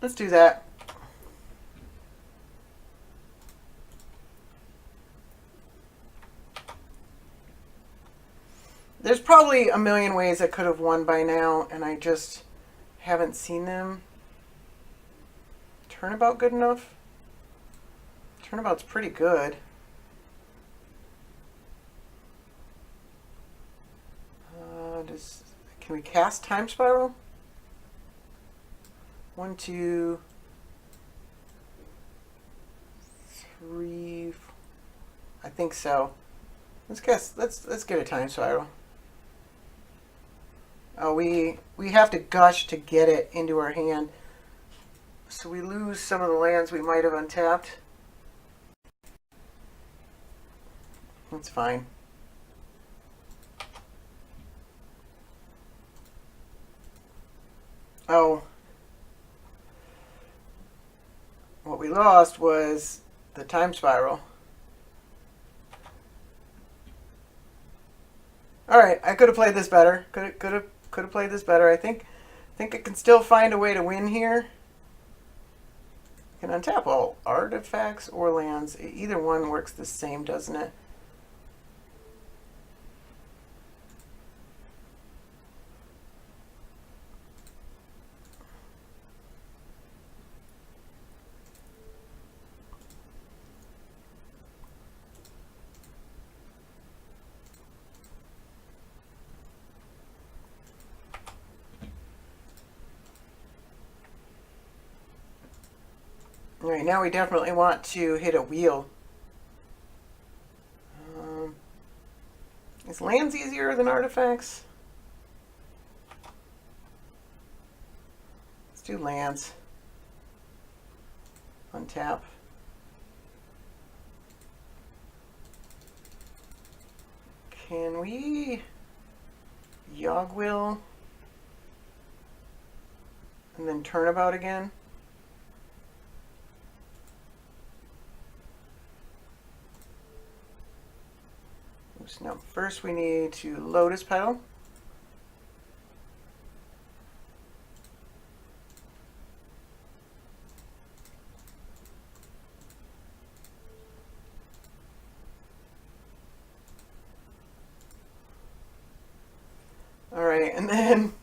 Let's do that. There's probably a million ways I could have won by now, and I just haven't seen them. Turnabout good enough? Turnabout's pretty good. Can we cast Time Spiral? 1, 2, 3. I think so. Let's guess. Let's get a Time Spiral. Oh, we have to gush to get it into our hand, so we lose some of the lands we might have untapped. That's fine. Oh. What we lost was the Time Spiral. All right, I could have played this better. Could have played this better. I think I can still find a way to win here. I can untap all artifacts or lands. Either one works the same, doesn't it? All right, now we definitely want to hit a wheel. Is lands easier than artifacts? Let's do lands. Untap. Can we Yogwill? and then turnabout again. Oops, no, first we need to Lotus Petal. Alright, and then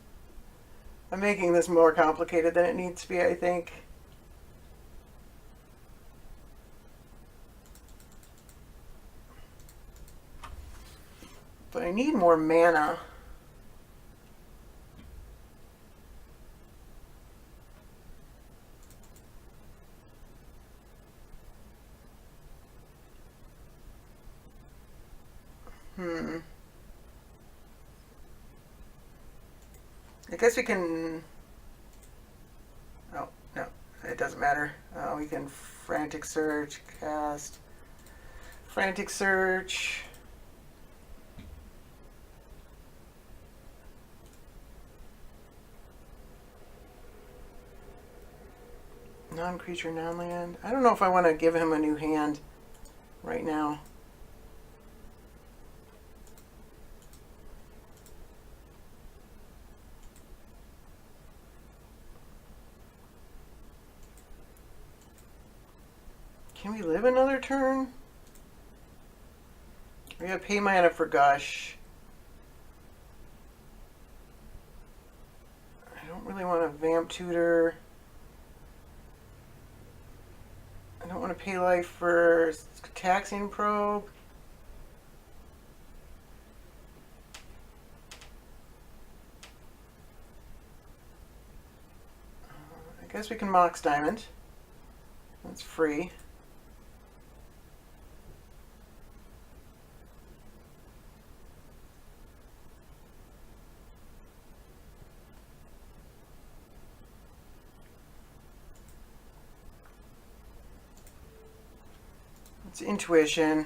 I'm making this more complicated than it needs to be, I think. But I need more mana. I guess we can... Oh, no, it doesn't matter. We can Frantic Search, cast... Frantic Search... Non-creature, non-land. I don't know if I want to give him a new hand right now. Can we live another turn? We gotta pay mana for Gush. I don't really want to Vamp Tutor. I don't want to pay life for Taxing Probe. I guess we can Mox Diamond. That's free. It's Intuition.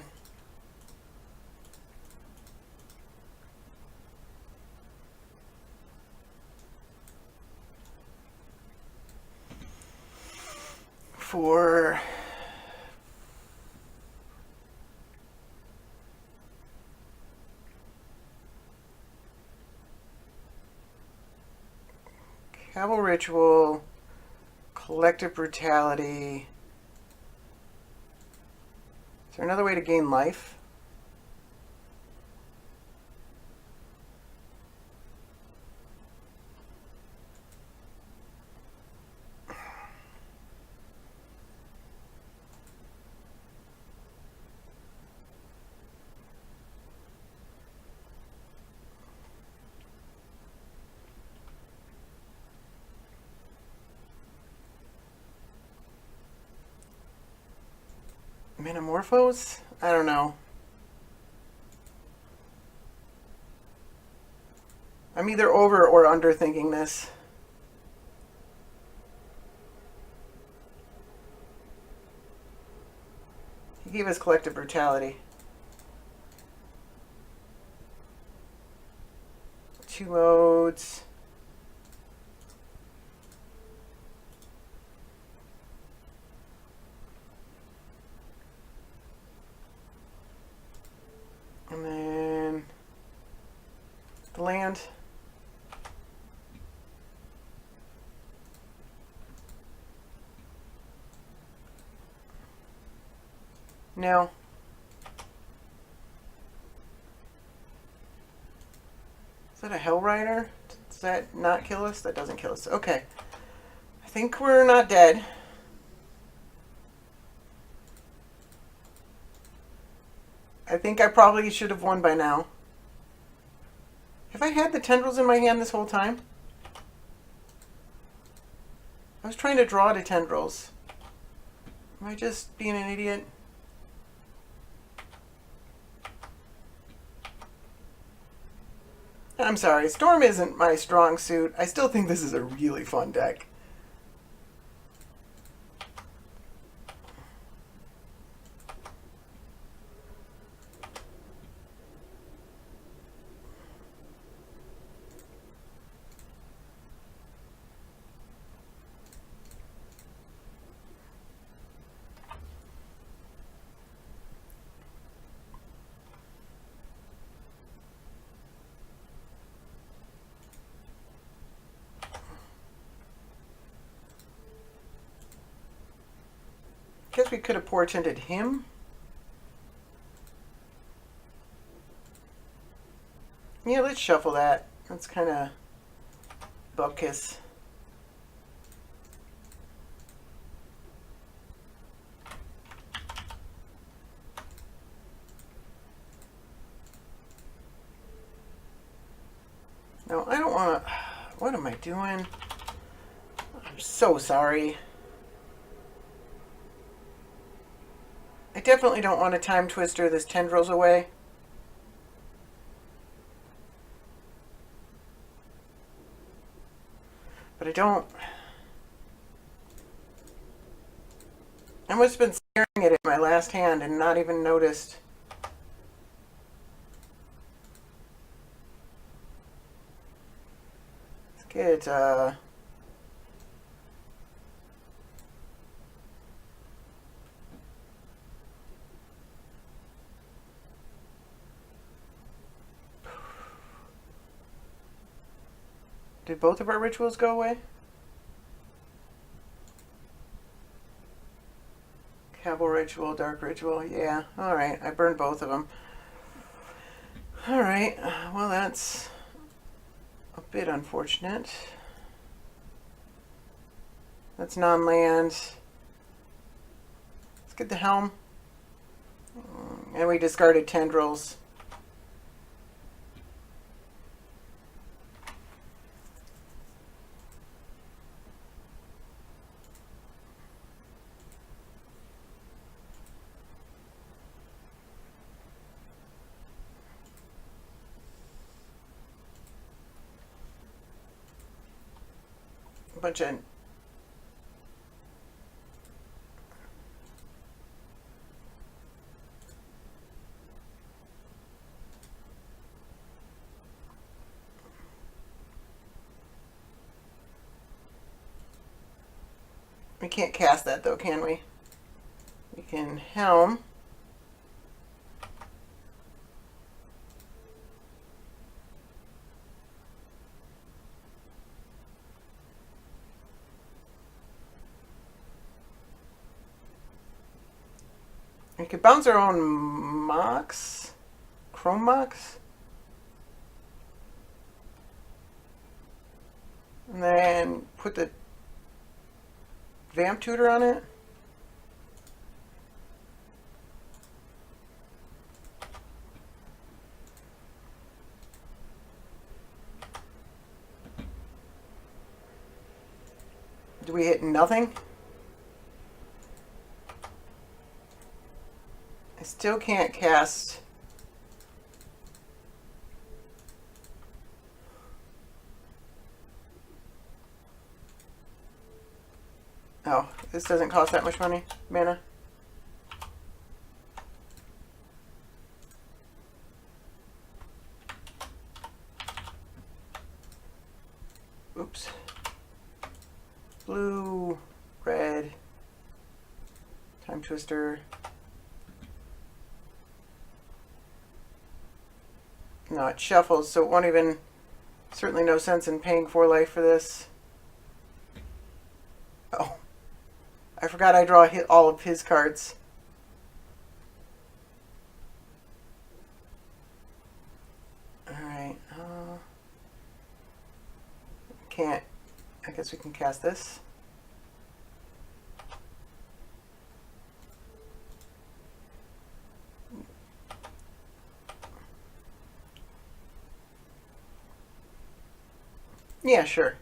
For Cabal Ritual, Collective Brutality. Is there another way to gain life? Metamorphose? I don't know. I'm either over or underthinking this. He gave us Collective Brutality. 2 modes. And then the land. No. Is that a Hell Rider? Does that not kill us? That doesn't kill us. Okay. I think we're not dead. I think I probably should have won by now. Have I had the tendrils in my hand this whole time? I was trying to draw the tendrils. Am I just being an idiot? I'm sorry, Storm isn't my strong suit. I still think this is a really fun deck. Guess we could have portended him. Yeah, let's shuffle that. That's kind of bupkis. No, I don't want to... What am I doing? I'm so sorry. I definitely don't want to time twister this tendrils away. But I don't... I must have been staring at it in my last hand and not even noticed. Let's get, Did both of our rituals go away? Cabal ritual, dark ritual. Yeah, alright. I burned both of them. Alright. Well, that's a bit unfortunate. That's non-land. Let's get the helm. And we discarded tendrils. Bunch of we can't cast that though, can we? We can helm. We could bounce our own mocks, chrome mocks, and then put the vamp tutor on it. Do we hit nothing? I still can't cast. Oh, this doesn't cost that much money, mana. Oops. Blue, red, time twister. No, it shuffles, so it won't even... Certainly no sense in paying 4 life for this. Oh. I forgot I draw all of his cards. Alright. Can't... I guess we can cast this. Yeah, sure.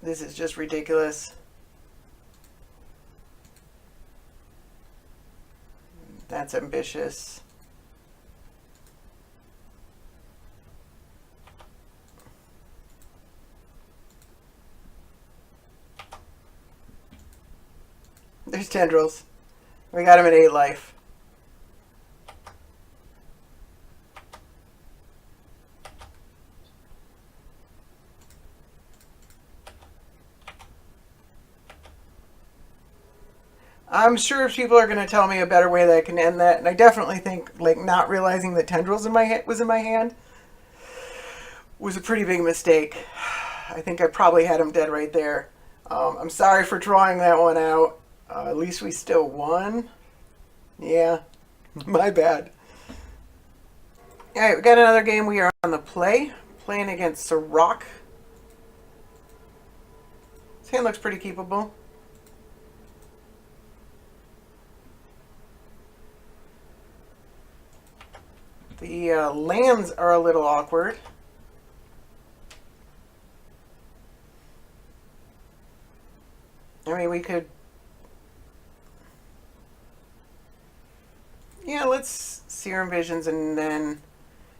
This is just ridiculous. That's ambitious. There's tendrils. We got him at 8 life. I'm sure people are going to tell me a better way that I can end that, and I definitely think like not realizing that tendrils was in my hand was a pretty big mistake. I think I probably had him dead right there. I'm sorry for drawing that one out. At least we still won. Yeah, my bad. Alright, we got another game. We are on the play. Playing against Surrak. His hand looks pretty keepable. The lands are a little awkward. I mean, we could... Yeah, let's Seer Visions and then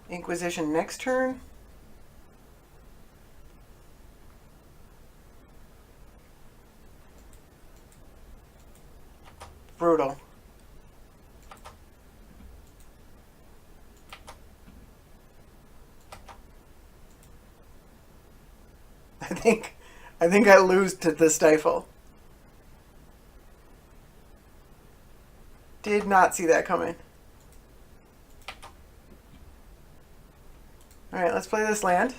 Inquisition next turn. Brutal. I think I lose to the Stifle. Did not see that coming. Alright, let's play this land.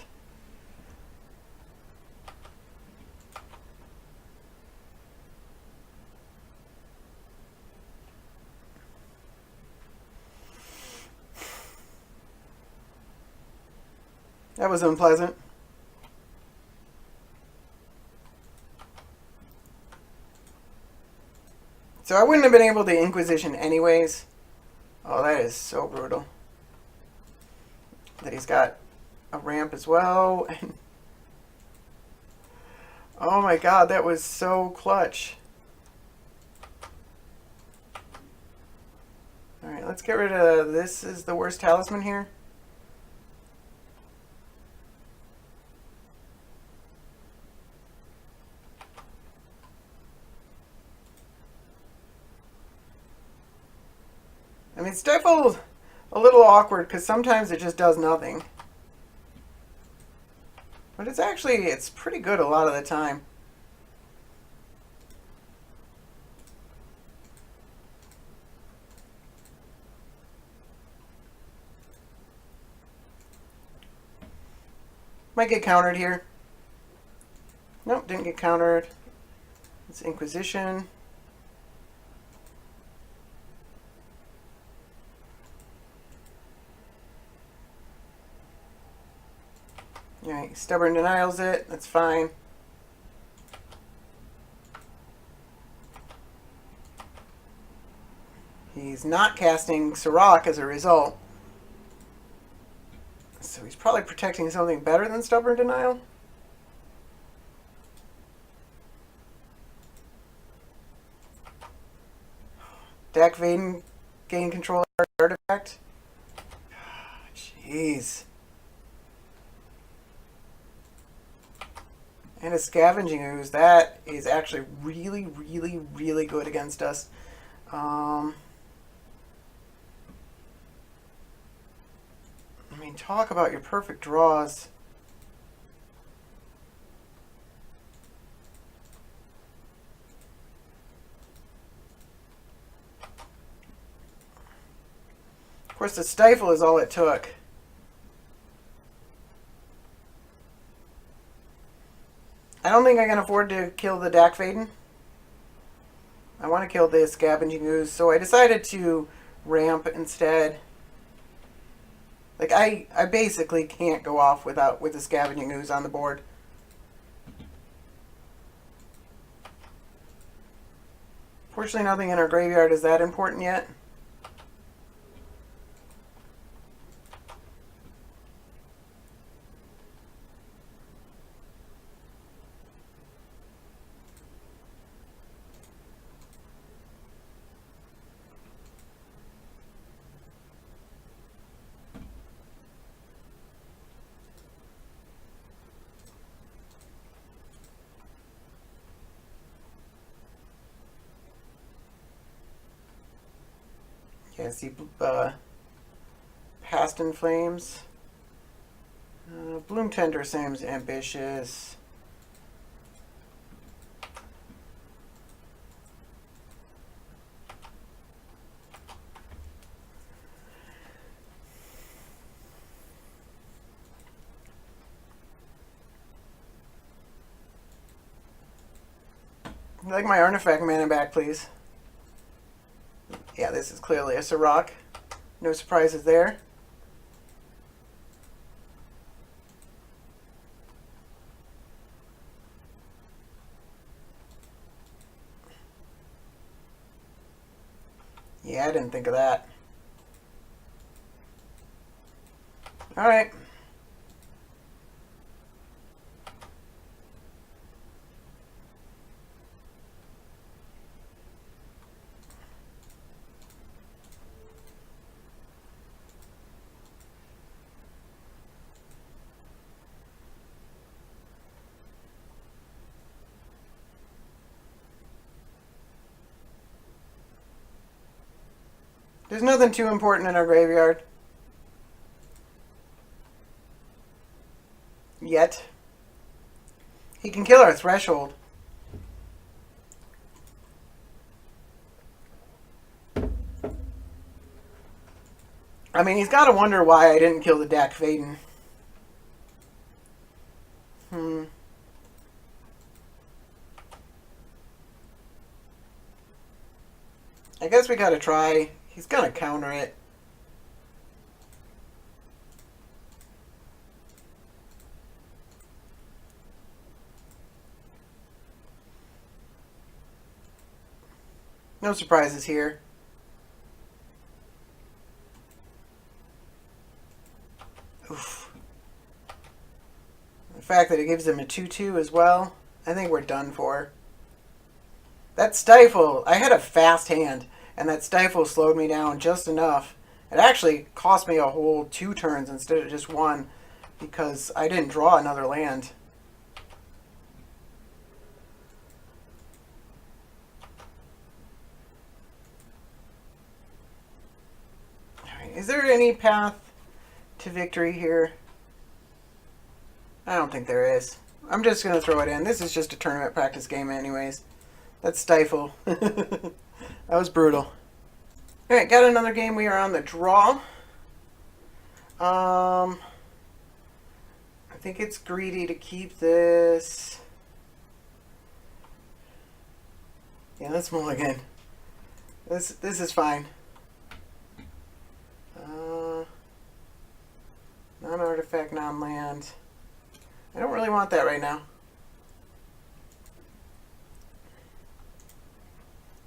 That was unpleasant. So I wouldn't have been able to Inquisition anyways. Oh, that is so brutal. That he's got a ramp as well. Oh my god, that was so clutch. Alright, let's get rid of this. Is the worst talisman here. I mean, Stifle's a little awkward because sometimes it just does nothing. But it's pretty good a lot of the time. Might get countered here. Nope, didn't get countered. It's Inquisition. Alright, Stubborn denials it. That's fine. He's not casting Surrak as a result. So he's probably protecting something better than Stubborn Denial. Dak Vaden gain control of our artifact. Jeez. And a Scavenging Ooze. That is actually really, really, really good against us. I mean, talk about your perfect draws. Of course, the Stifle is all it took. I don't think I can afford to kill the Dak Vaden. I want to kill the Scavenging Ooze, so I decided to ramp instead. Like, I basically can't go off with the Scavenging Ooze on the board. Fortunately, nothing in our graveyard is that important yet. Yeah, see, Past in Flames. Bloom Tender seems ambitious. I'd like my artifact mana back, please. Yeah, this is clearly a Surrak. No surprises there. Yeah, I didn't think of that. Alright. There's nothing too important in our graveyard. Yet. He can kill our threshold. I mean, he's got to wonder why I didn't kill the Dak Vaden. I guess we got to try. He's going to counter it. No surprises here. Oof. The fact that it gives him a 2-2 as well, I think we're done for. That Stifle, I had a fast hand, and that Stifle slowed me down just enough. It actually cost me a whole 2 turns instead of just 1, because I didn't draw another land. Is there any path to victory here? I don't think there is. I'm just going to throw it in. This is just a tournament practice game anyways. That's Stifle. That was brutal. Alright, got another game. We are on the draw. I think it's greedy to keep this. Yeah, let's mulligan. This is fine. Non-artifact, non-land. I don't really want that right now.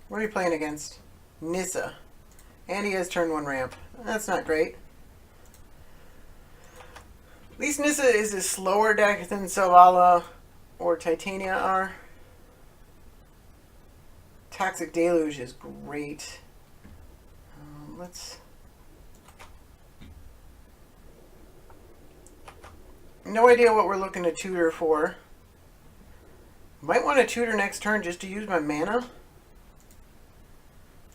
What are you playing against? Nissa. And he has turn 1 ramp. That's not great. At least Nissa is a slower deck than Zavala or Titania are. Toxic Deluge is great. Let's... No idea what we're looking to tutor for. Might want to tutor next turn just to use my mana.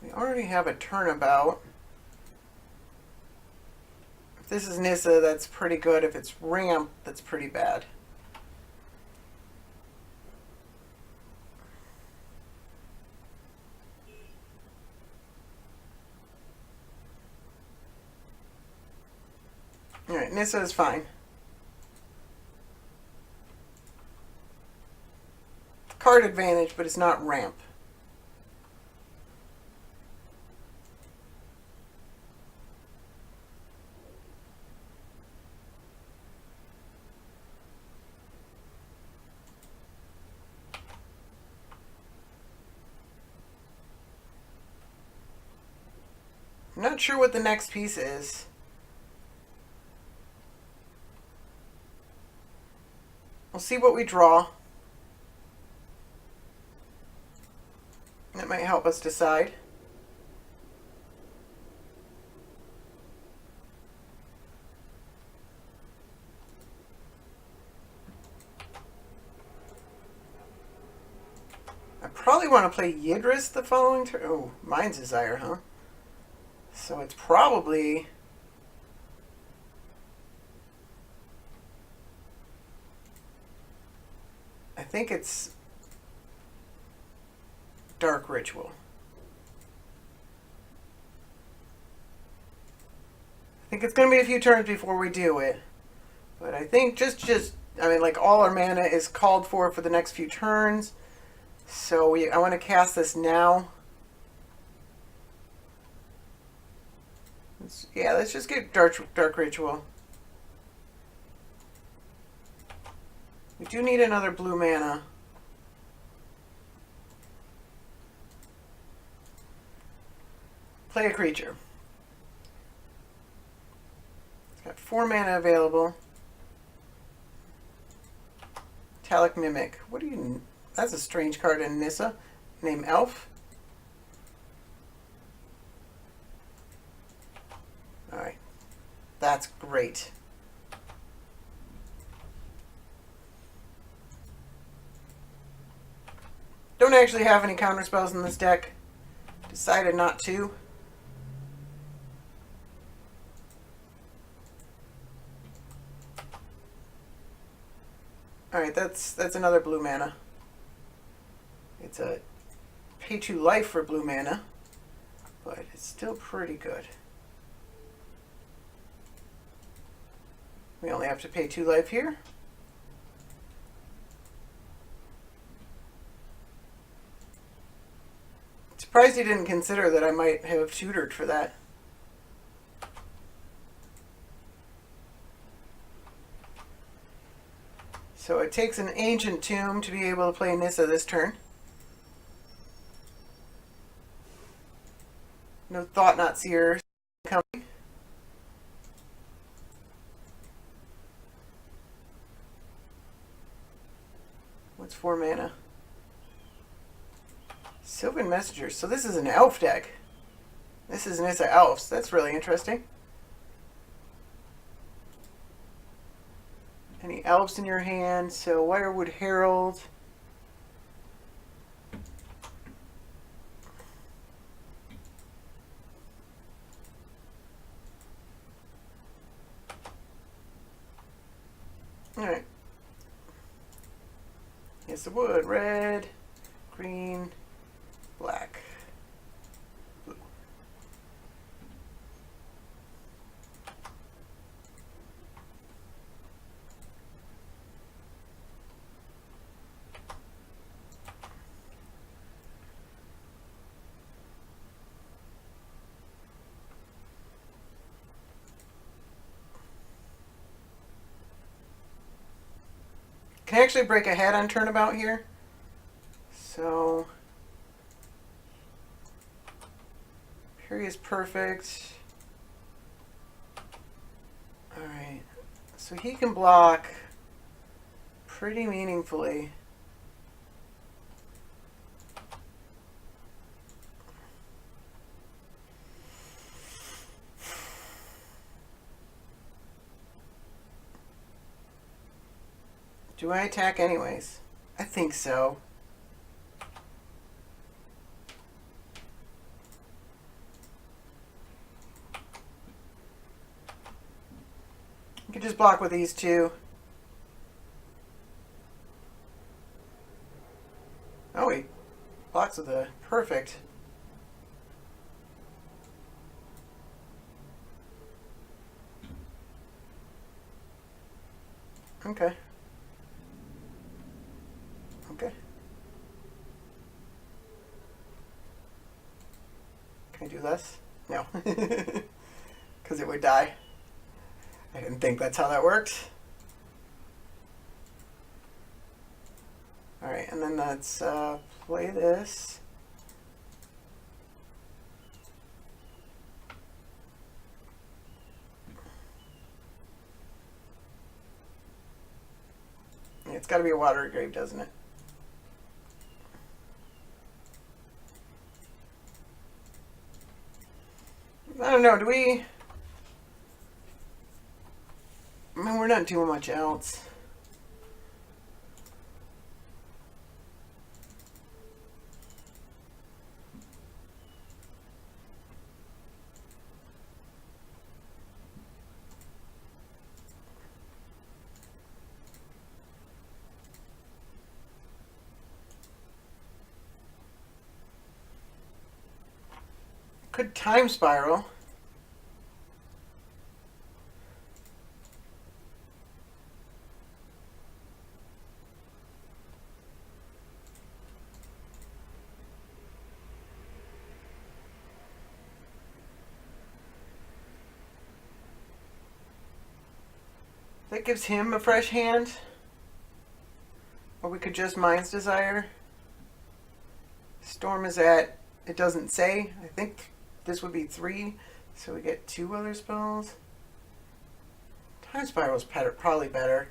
We already have a turnabout. If this is Nissa, that's pretty good. If it's ramp, that's pretty bad. Alright, Nissa is fine. Card advantage, but it's not ramp. I'm not sure what the next piece is. We'll see what we draw. That might help us decide. I probably want to play Yidris the following turn. Oh, Mind's Desire, huh? So it's probably... I think it's Dark Ritual. I think it's going to be a few turns before we do it. But I think I mean, like, all our mana is called for the next few turns. So I want to cast this now. Let's just get Dark Ritual. We do need another blue mana. Play a creature. It's got 4 mana available. Metallic Mimic. What do you... That's a strange card in Nissa. Name Elf. Alright. That's great. Don't actually have any counter spells in this deck. Decided not to. Alright, that's another blue mana. It's a pay 2 life for blue mana, but it's still pretty good. We only have to pay 2 life here. Surprised you didn't consider that I might have tutored for that. So it takes an Ancient Tomb to be able to play Nissa this turn. No Thought-Knot Seer coming. What's 4 mana? Sylvan Messenger. So this is an elf deck. This is Nissa Elves. That's really interesting. Any elves in your hand? So Wirewood Herald. Alright. Here's the wood. Red, green, black, blue. Can actually break ahead on turnabout here. So Fury is perfect. Alright. So he can block pretty meaningfully. Do I attack anyways? I think so. You can just block with these two. Oh, he blocks with a perfect. Okay. Okay. Can I do less? No. Because it would die. I didn't think that's how that worked. Alright, and then let's play this. It's got to be a watery grave, doesn't it? I don't know, do we... I mean, we're not doing much else. Could Time Spiral. That gives him a fresh hand. Or we could just Mind's Desire. Storm is at, it doesn't say. I think this would be 3. So we get 2 other spells. Time Spiral is probably better.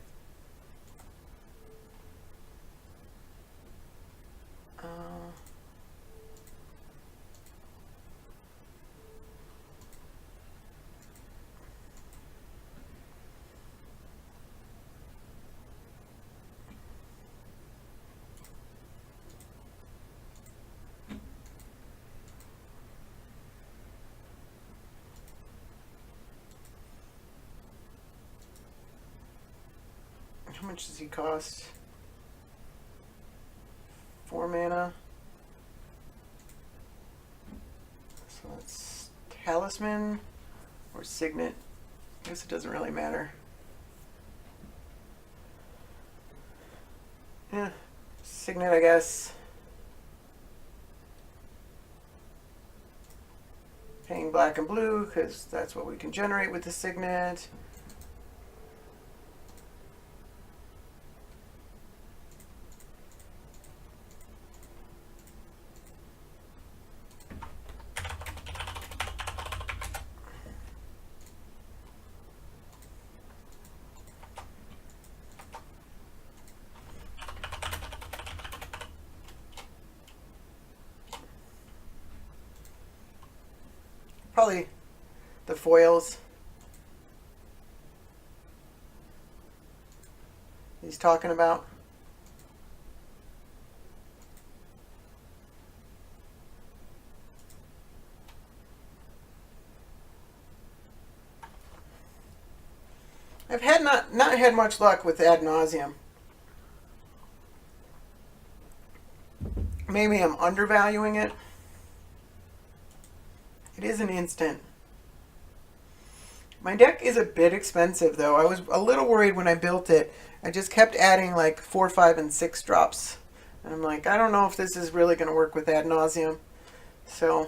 How much does he cost? 4 mana. So that's Talisman or Signet. I guess it doesn't really matter. Yeah, Signet, I guess. Paying black and blue because that's what we can generate with the Signet. Probably the foils he's talking about. I've had not had much luck with Ad Nauseam. Maybe I'm undervaluing it. It is an instant. My deck is a bit expensive though. I was a little worried when I built it. I just kept adding like 4, 5, and 6 drops. And I'm like, I don't know if this is really going to work with Ad Nauseam. So,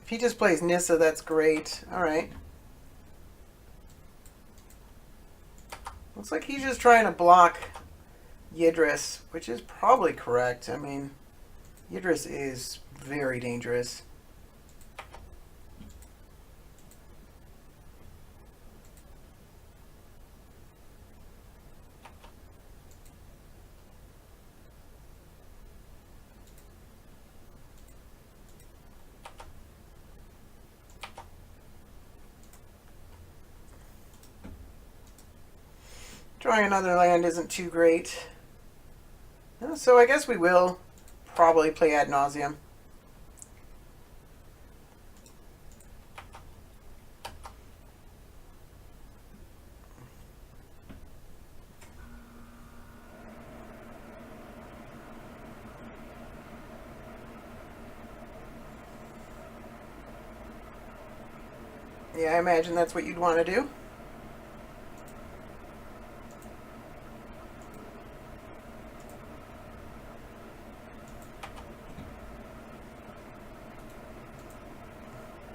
if he just plays Nissa, that's great. Alright. Looks like he's just trying to block Yidris, which is probably correct. I mean, Yidris is very dangerous. Drawing another land isn't too great. So I guess we will probably play Ad Nauseam. Yeah, I imagine that's what you'd want to do.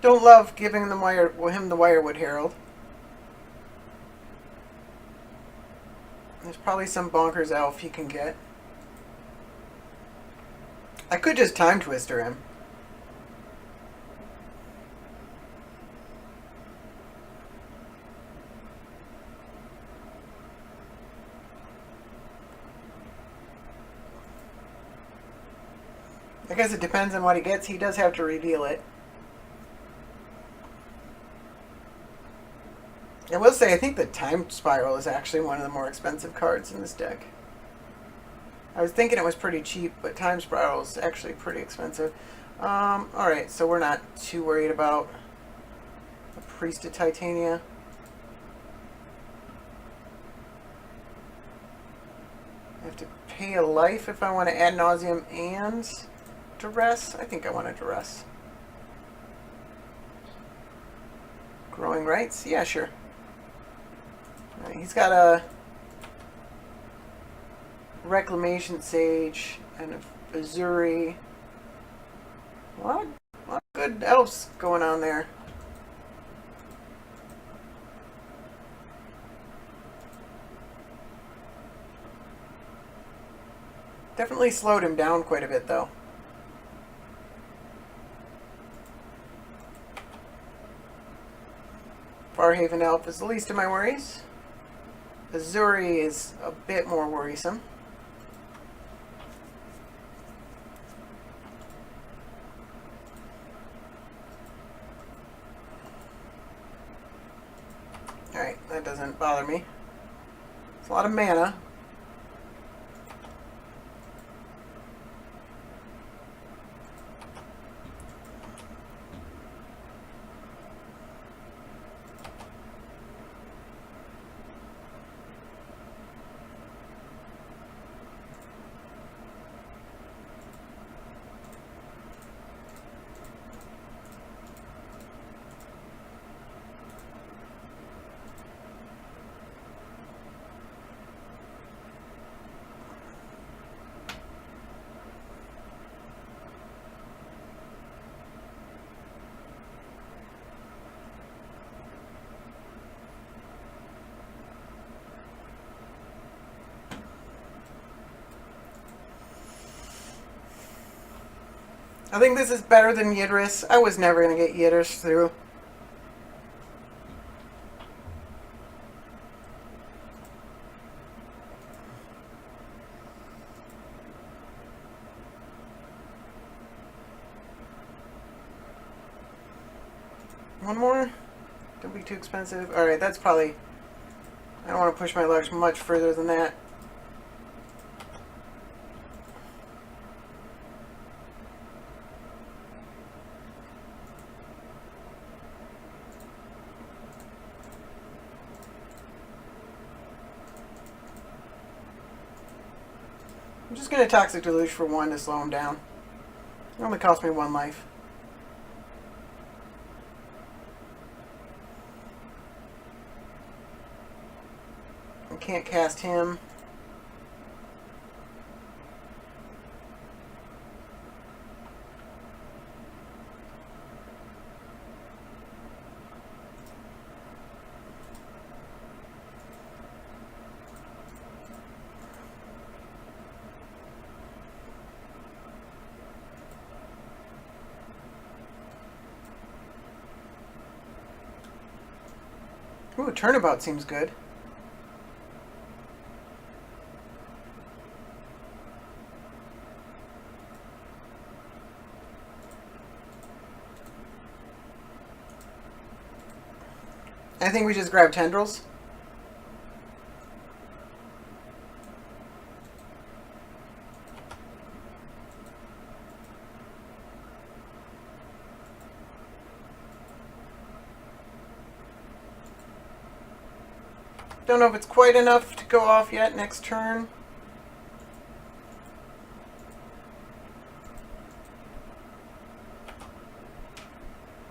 Don't love giving him the Wirewood Herald. There's probably some bonkers elf he can get. I could just Time Twister him. I guess it depends on what he gets. He does have to reveal it. I will say, I think the Time Spiral is actually one of the more expensive cards in this deck. I was thinking it was pretty cheap, but Time Spiral is actually pretty expensive. Alright, so we're not too worried about the Priest of Titania. I have to pay a life if I want to Ad Nauseam and Duress. I think I want to Duress. Growing Rights? Yeah, sure. Right, he's got a Reclamation Sage and a Azuri. A lot of good elves going on there. Definitely slowed him down quite a bit, though. Farhaven Elf is the least of my worries. Azuri is a bit more worrisome. Alright, that doesn't bother me. It's a lot of mana. I think this is better than Yidris. I was never going to get Yidris through. One more? Don't be too expensive. Alright, that's probably... I don't want to push my luck much further than that. I'm just going to Toxic Deluge for 1 to slow him down. It only cost me 1 life. I can't cast him. Ooh, Turnabout seems good. I think we just grab Tendrils. Don't know if it's quite enough to go off yet next turn.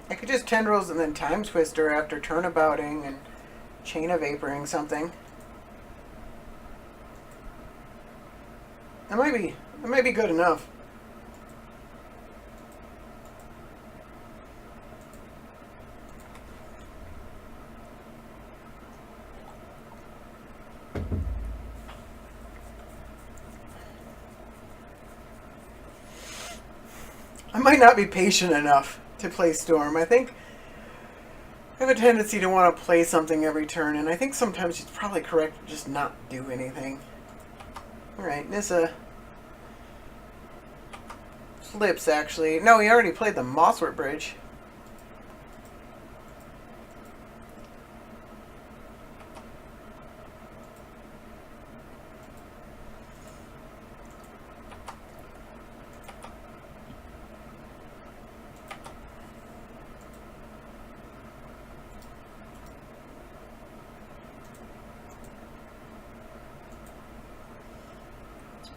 I could just Tendrils and then Time Twister after Turnabouting and Chain of Vaporing something. That might be good enough. I might not be patient enough to play Storm. I think I have a tendency to want to play something every turn, and I think sometimes she's probably correct to just not do anything. Alright, Nissa flips, actually. No, he already played the Mosswort Bridge.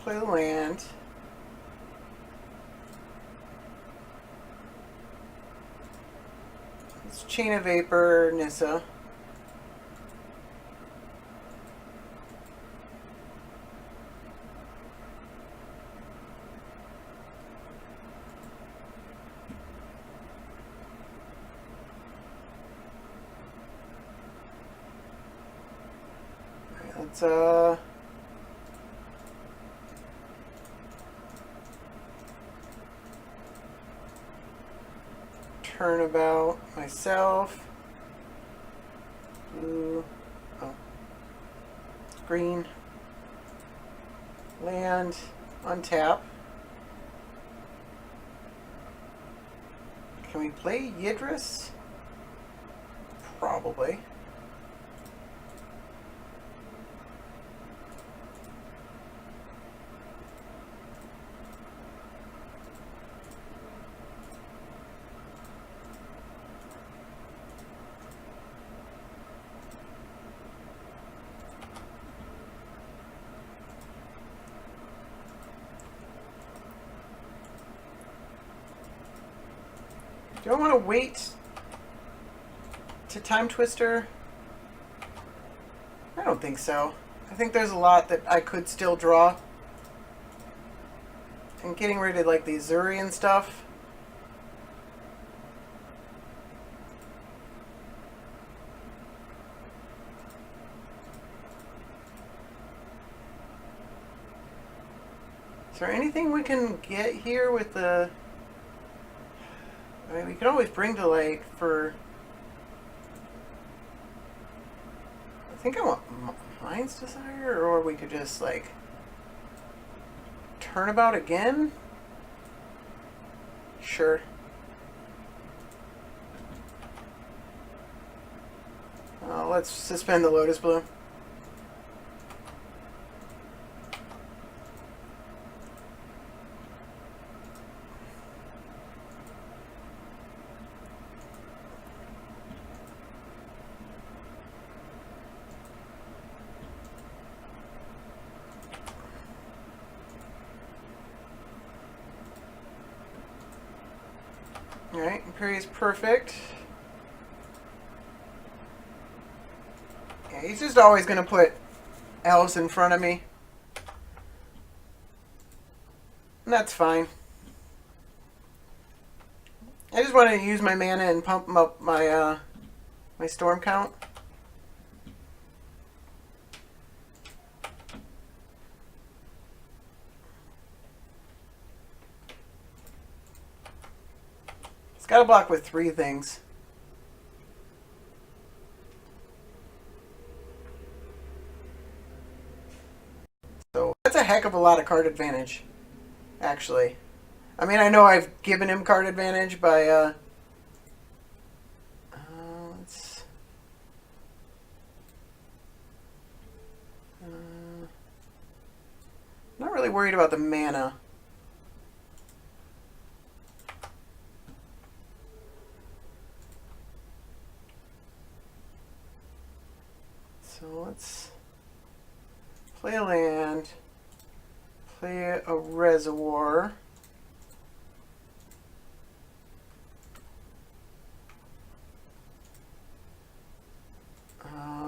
Play the land. It's Chain of Vapor, Nissa. Alright, let's turnabout myself. Blue. Oh. Green. Land. Untap. Can we play Yidris? Probably. Do I want to wait to Time Twister? I don't think so. I think there's a lot that I could still draw. And getting rid of like the Zurian stuff. Is there anything we can get here with the... I mean, we could always bring to light for... I think I want Mind's Desire, or we could just, like, turnabout again? Sure. Let's suspend the Lotus Bloom. Alright, Imperius perfect. Yeah, he's just always going to put elves in front of me. And that's fine. I just wanted to use my mana and pump up my my storm count. Got to block with 3 things. So that's a heck of a lot of card advantage, actually. I mean, I know I've given him card advantage by, let's... not really worried about the mana. So let's play a land, play a reservoir.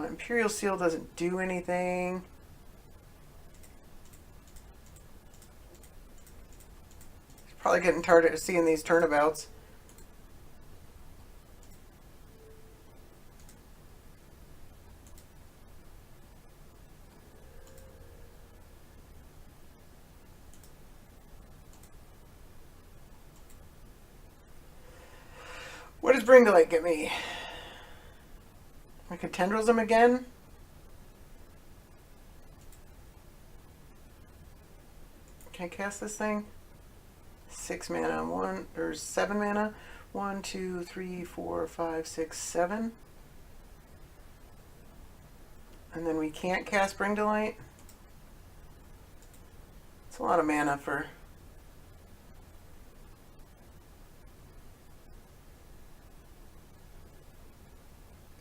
Imperial Seal doesn't do anything. He's probably getting tired of seeing these turnabouts. What does Bring to Light get me? I could Tendrils him again. Can I cast this thing? 6 mana, 7 mana. 1, 2, 3, 4, 5, 6, 7. And then we can't cast Bring to Light. It's a lot of mana for...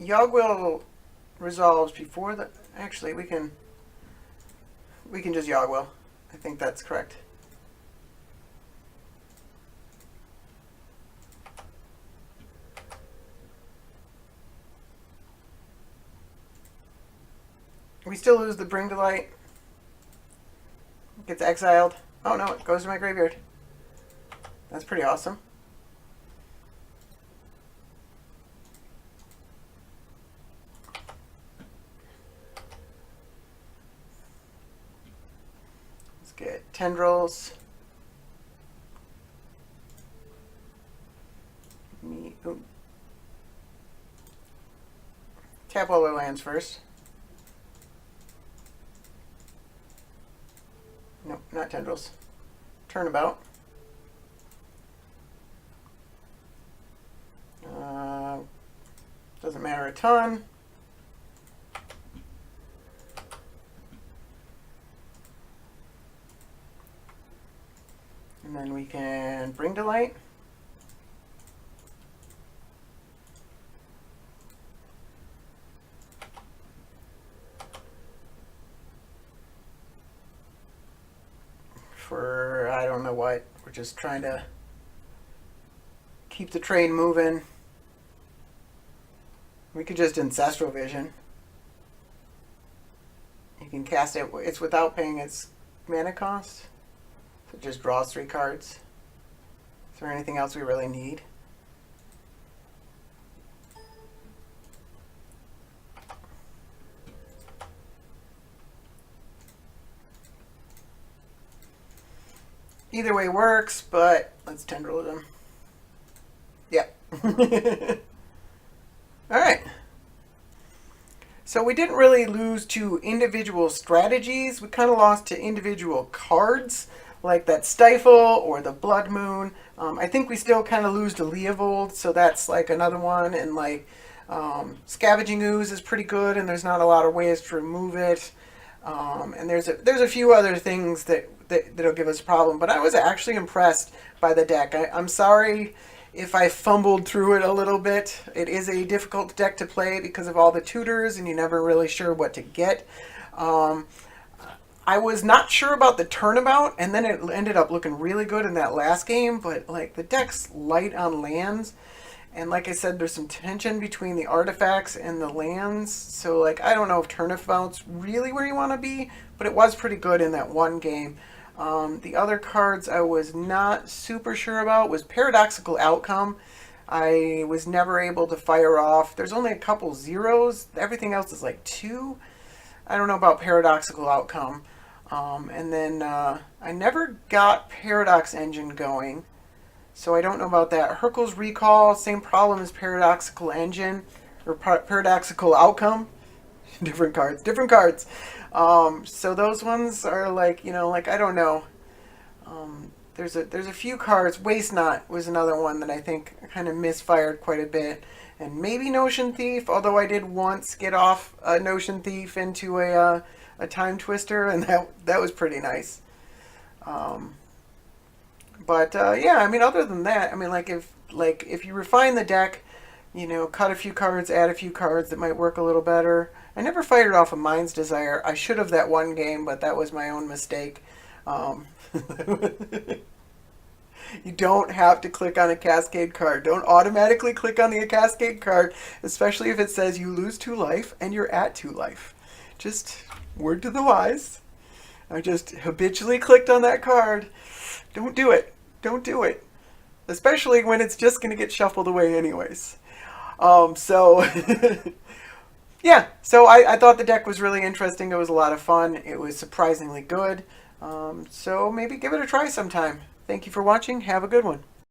Yogwill resolves before the... Actually, we can just Yogwill. I think that's correct. We still lose the Bring to Light. It gets exiled. Oh no, it goes to my graveyard. That's pretty awesome. Get Tendrils. Meet Ooh. Tap all our lands first. Nope, not tendrils. Turnabout. Doesn't matter a ton. And then we can bring to light. For I don't know what. We're just trying to keep the train moving. We could just Ancestral Vision. You can cast it. It's without paying its mana cost. So it just draws 3 cards. Is there anything else we really need? Either way works, but let's tendril them. Yep. Alright. So we didn't really lose to individual strategies. We kind of lost to individual cards, like that Stifle or the Blood Moon. I think we still kind of lose to Leovold, so that's like another one. And like Scavenging Ooze is pretty good, and there's not a lot of ways to remove it. And there's a few other things that'll give us a problem. But I was actually impressed by the deck. I'm sorry if I fumbled through it a little bit. It is a difficult deck to play because of all the tutors, and you're never really sure what to get. I was not sure about the turnabout, and then it ended up looking really good in that last game. But like the deck's light on lands, and like I said, there's some tension between the artifacts and the lands. So like I don't know if turnabout's really where you want to be, but it was pretty good in that one game. The other cards I was not super sure about was Paradoxical Outcome. I was never able to fire off. There's only a couple zeros. Everything else is like 2. I don't know about Paradoxical Outcome. And then I never got Paradox Engine going, so I don't know about that. Hurkyl's Recall, same problem as Paradoxical Engine, or Paradoxical Outcome. Different cards. So those ones are like, like I don't know. There's a few cards. Waste Not was another one that I think kind of misfired quite a bit. And maybe Notion Thief, although I did once get off a Notion Thief into a Time Twister, and that was pretty nice. But yeah, I mean, other than that, I mean, if you refine the deck, cut a few cards, add a few cards that might work a little better. I never fired off a Mind's Desire. I should have that one game, but that was my own mistake. You don't have to click on a Cascade card. Don't automatically click on the Cascade card, especially if it says you lose 2 life and you're at 2 life. Just word to the wise. I just habitually clicked on that card. Don't do it. Don't do it. Especially when it's just going to get shuffled away anyways. So yeah, so I thought the deck was really interesting. It was a lot of fun. It was surprisingly good. So maybe give it a try sometime. Thank you for watching. Have a good one.